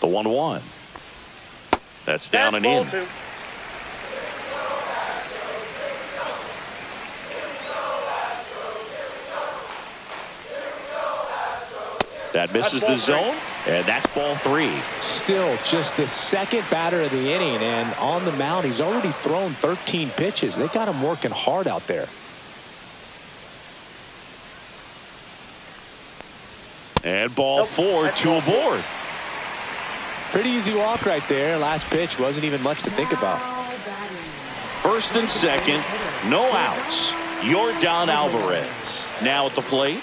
The 1-1. That's down and in. 2. That misses That's ball the zone, and that's ball 3. Still just the second batter of the inning, and on the mound, he's already thrown 13 pitches. They got him working hard out there. And ball 4, 2 aboard. Pretty easy walk right there. Last pitch wasn't even much to think about. First and second, no outs. Yordan Alvarez now at the plate.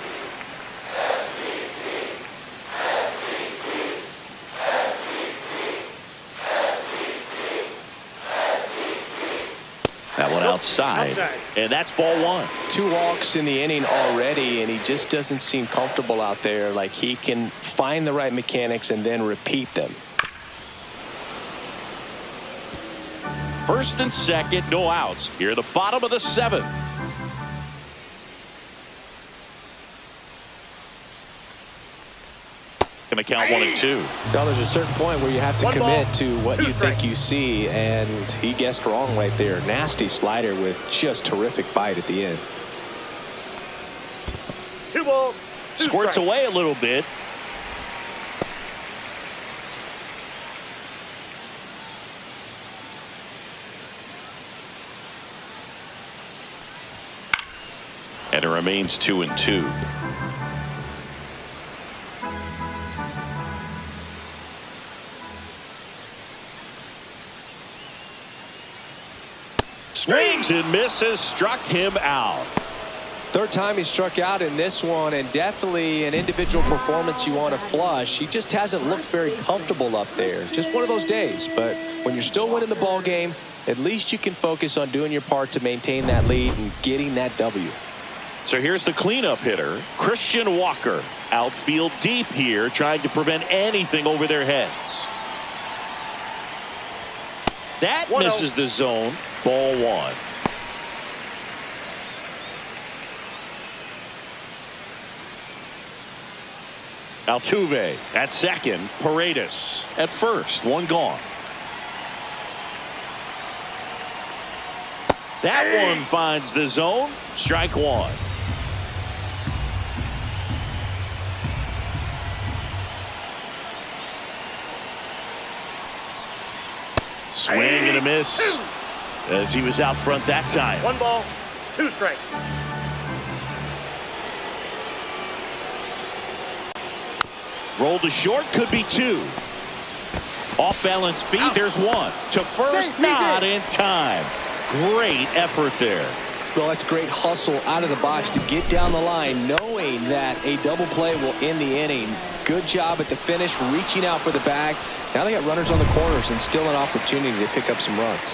That one outside. And that's ball 1. 2 walks in the inning already, and he just doesn't seem comfortable out there. Like he can find the right mechanics and then repeat them. First and second, no outs. Here at the bottom of the 7th. Going to count 1 and 2. Now there's a certain point where you have to One commit ball, to what 2 you strikes. think you see, and he guessed wrong right there. Nasty slider with just terrific bite at the end. 2 balls, 2 Squirts strikes. away a little bit. And it remains 2 and 2. Swings and misses, struck him out. Third time he struck out in this one, and definitely an individual performance you want to flush. He just hasn't looked very comfortable up there. Just one of those days. But when you're still winning the ball game, at least you can focus on doing your part to maintain that lead and getting that W. So here's the cleanup hitter, Christian Walker. Outfield deep here, trying to prevent anything over their heads. That misses the zone. Ball one. Altuve at second. Paredes at first. One gone. That one finds the zone. Strike one. Swing and a miss as he was out front that time. 1 ball, 2 strikes. Roll to short, could be 2. Off balance feet, there's 1. To first, not in time. Great effort there. Well, that's great hustle out of the box to get down the line, knowing that a double play will end the inning. Good job at the finish, reaching out for the bag. Now they got runners on the corners and still an opportunity to pick up some runs.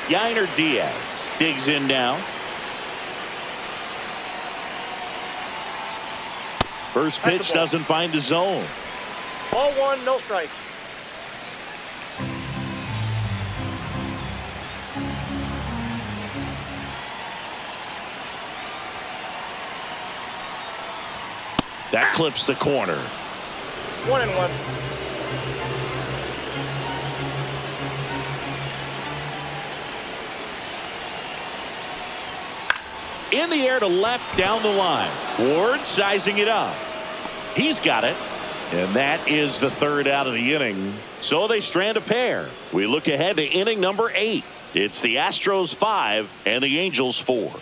Yainer Diaz digs in now. First pitch doesn't find the zone. Ball 1, no strike. That clips the corner. 1-1. In the air to left down the line. Ward sizing it up. He's got it. And that is the third out of the inning. So they strand a pair. We look ahead to inning number 8. It's the Astros 5 and the Angels 4.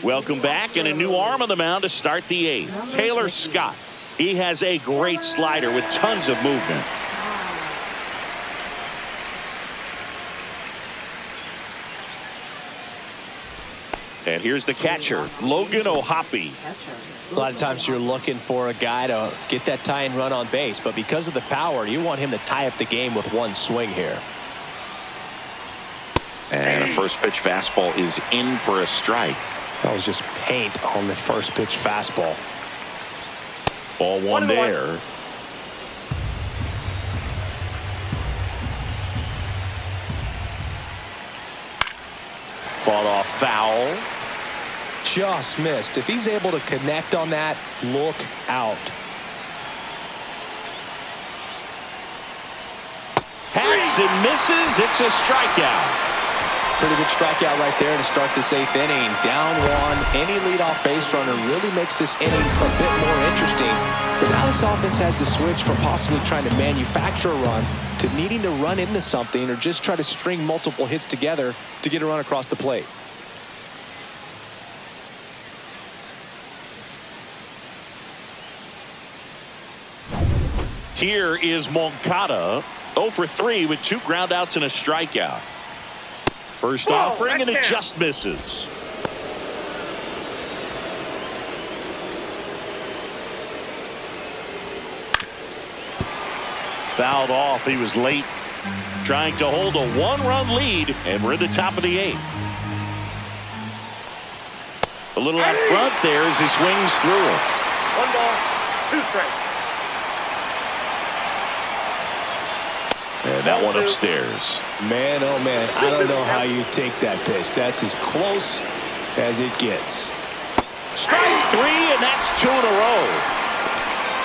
Welcome back, and a new arm on the mound to start the 8th. Taylor Scott. He has a great slider with tons of movement. And here's the catcher, Logan O'Hoppe. A lot of times you're looking for a guy to get that tying run on base, but because of the power, you want him to tie up the game with one swing here. And a first pitch fastball is in for a strike. That was just paint on the first pitch fastball. Ball 1 there. Fought off foul. Just missed. If he's able to connect on that, look out. Hacks and misses. It's a strikeout. Pretty good strikeout right there to start this 8th inning. Down 1. Any leadoff base runner really makes this inning a bit more interesting. But now this offense has to switch from possibly trying to manufacture a run to needing to run into something or just try to string multiple hits together to get a run across the plate. Here is Moncada, 0 for 3 with 2 groundouts and a strikeout. First offering, and it just misses. Fouled off. He was late trying to hold a 1-run lead, and we're at the top of the 8th. A little out front there as he swings through it. 1 ball, 2 strikes. And that one upstairs. Man, oh man, I don't know how you take that pitch. That's as close as it gets. Strike 3, and that's 2 in a row.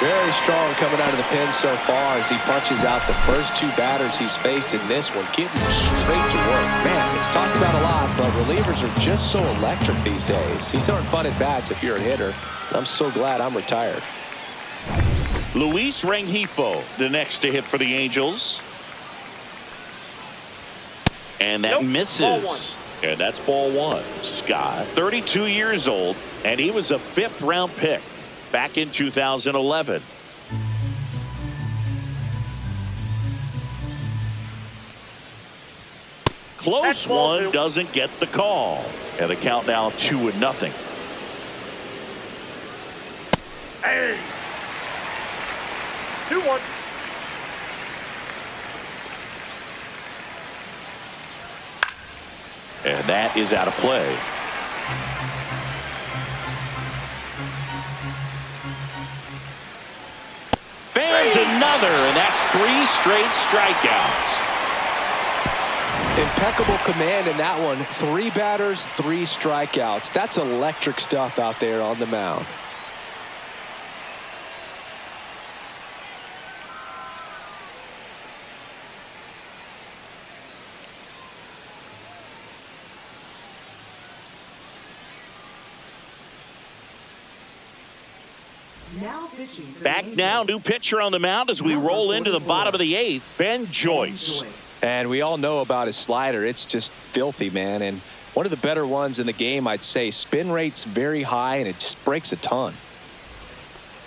Very strong coming out of the pen so far as he punches out the first 2 batters he's faced in this one, getting straight to work. Man, it's talked about a lot, but relievers are just so electric these days. These aren't fun at bats if you're a hitter. I'm so glad I'm retired. Luis Rengifo, the next to hit for the Angels. And that misses. And that's ball 1. Scott, 32 years old, and he was a 5th-round pick back in 2011. Close That's ball one, 2. doesn't get the call. And the count now 2-0. Hey. 2-1. And that is out of play. Fans another, and that's 3 straight strikeouts. Impeccable command in that one. 3 batters, 3 strikeouts. That's electric stuff out there on the mound. Now pitching for the Back now, new pitcher on the mound as we roll into the bottom of the 8th, Ben Joyce. And we all know about his slider. It's just filthy, man. And one of the better ones in the game, I'd say. Spin rate's very high, and it just breaks a ton.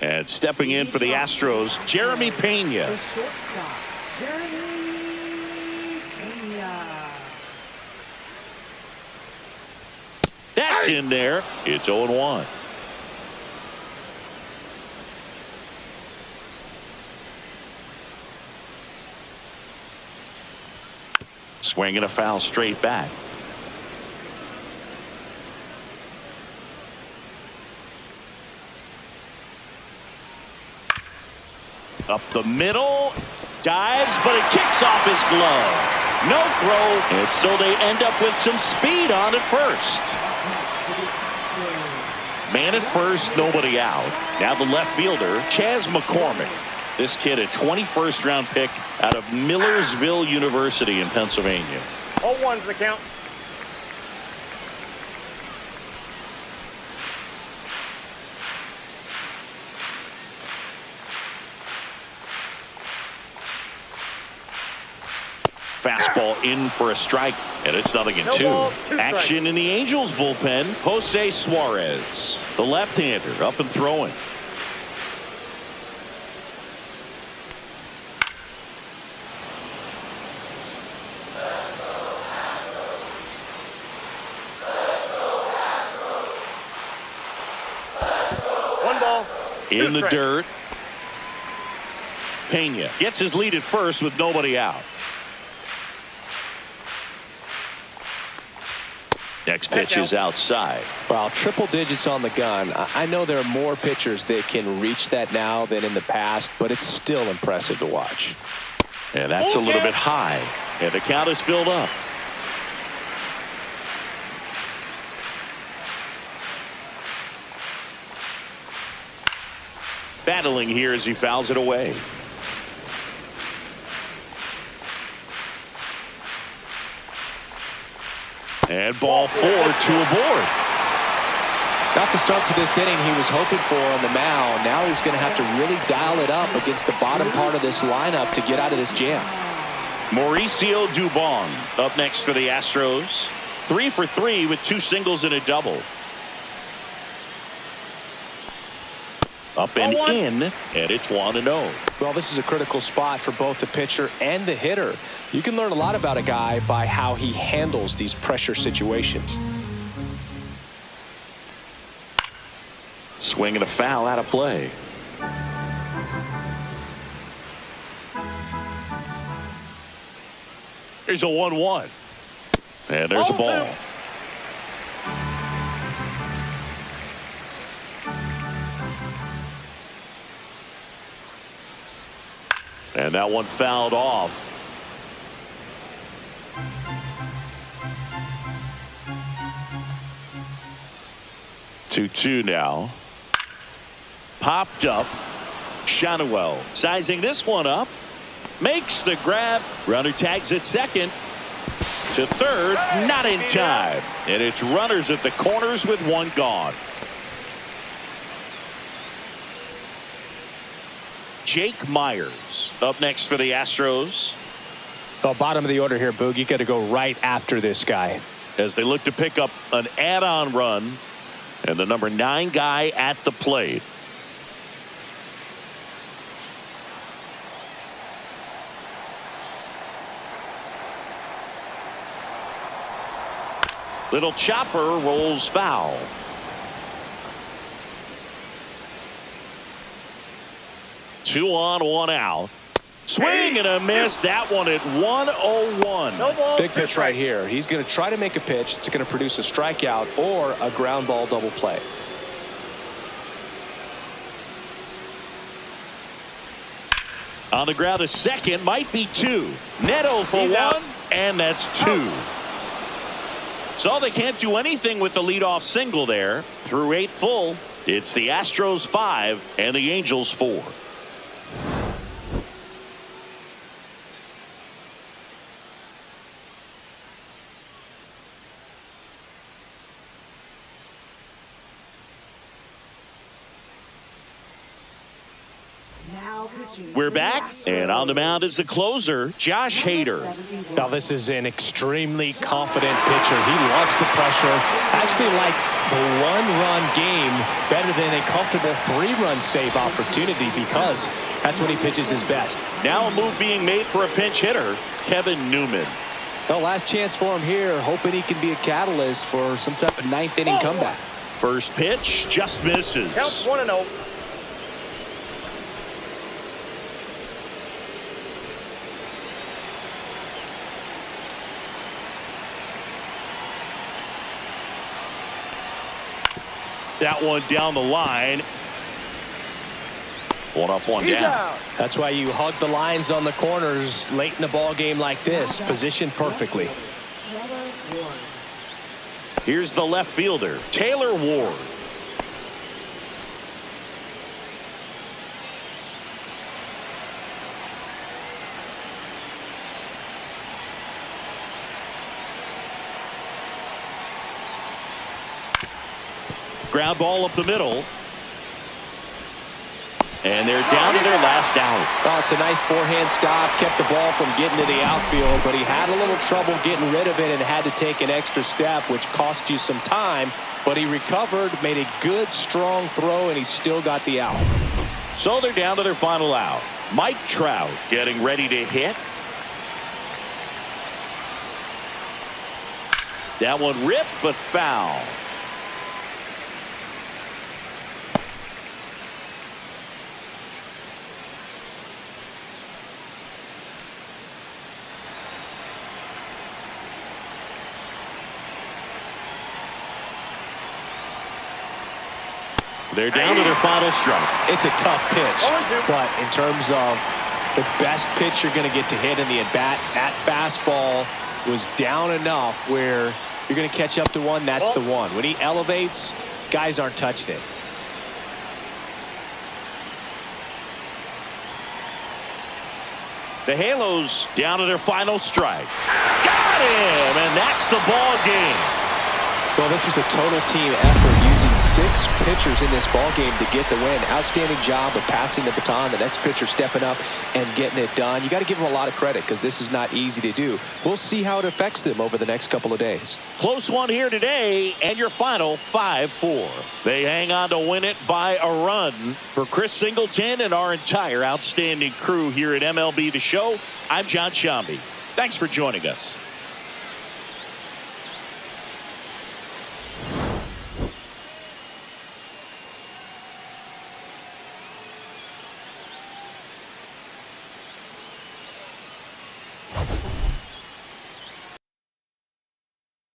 And stepping in for the Astros, Jeremy Pena. The shortstop, Jeremy Pena. That's in there. It's 0-1. Swinging a foul straight back. Up the middle, dives, but it kicks off his glove. No throw, and so they end up with some speed on at first. Man at first, nobody out. Now the left fielder, Chas McCormick. This kid, a 21st round pick out of Millersville University in Pennsylvania. 0-1's the count. Fastball in for a strike, and it's 0-2. ball, 2 Action strikes. in the Angels bullpen. Jose Suarez, the left-hander, up and throwing. In the dirt. Pena gets his lead at first with nobody out. Next pitch is outside. Well, triple digits on the gun. I know there are more pitchers that can reach that now than in the past, but it's still impressive to watch. And that's a little bit high. And the count is filled up. Battling here as he fouls it away. And ball 4, 2 aboard. Not the start to this inning he was hoping for on the mound. Now he's going to have to really dial it up against the bottom part of this lineup to get out of this jam. Mauricio Dubon up next for the Astros. 3 for 3 with 2 singles and a double. Up and in, and it's 1-0. Well, this is a critical spot for both the pitcher and the hitter. You can learn a lot about a guy by how he handles these pressure situations. Swing and a foul out of play. Here's a 1-1. And there's a ball. And that one fouled off. Two now. Popped up. Shanuel sizing this one up. Makes the grab. Runner tags at second. To third. Not in time. And it's runners at the corners with 1 gone. Jake Myers up next for the Astros. Well, bottom of the order here, Boog. You got to go right after this guy. As they look to pick up an add-on run. And the number 9 guy at the plate. Little chopper rolls foul. Two on, one out. Swing and a miss. That one at 101. No ball. Big pitch right here. He's going to try to make a pitch that's going to produce a strikeout or a ground ball double play. On the ground, a second, might be two. Neto for He's one, out. and that's two. So they can't do anything with the leadoff single there. Through 8 full, it's the Astros 5 and the Angels 4. Now pitching We're for the back, and on the mound is the closer, Josh Hader. Now this is an extremely confident pitcher. He loves the pressure. Actually likes the one-run game better than a comfortable 3-run save opportunity because that's when he pitches his best. Now a move being made for a pinch hitter, Kevin Newman. The last chance for him here, hoping he can be a catalyst for some type of 9th inning comeback. First pitch just misses. Counts 1-0. That one down the line. One up, one He's down. out. That's why you hug the lines on the corners late in the ball game like this, positioned perfectly. Here's the left fielder, Taylor Ward. Ground ball up the middle. And they're down to their last out. Oh, it's a nice forehand stop. Kept the ball from getting to the outfield, but he had a little trouble getting rid of it and had to take an extra step, which cost you some time. But he recovered, made a good, strong throw, and he still got the out. So they're down to their final out. Mike Trout getting ready to hit. That one ripped, but foul. They're down to their final strike. It's a tough pitch, 0-2. but in terms of the best pitch you're going to get to hit in the at-bat, that fastball was down enough where you're going to catch up to one, that's the one. When he elevates, guys aren't touching it. The Halos down to their final strike. Got him, and that's the ball game. Well, this was a total team effort using 6 pitchers in this ball game to get the win. Outstanding job of passing the baton. The next pitcher stepping up and getting it done. You got to give them a lot of credit because this is not easy to do. We'll see how it affects them over the next couple of days. Close one here today, and your final 5-4. They hang on to win it by a run. For Chris Singleton and our entire outstanding crew here at MLB The Show, I'm John Shambi. Thanks for joining us.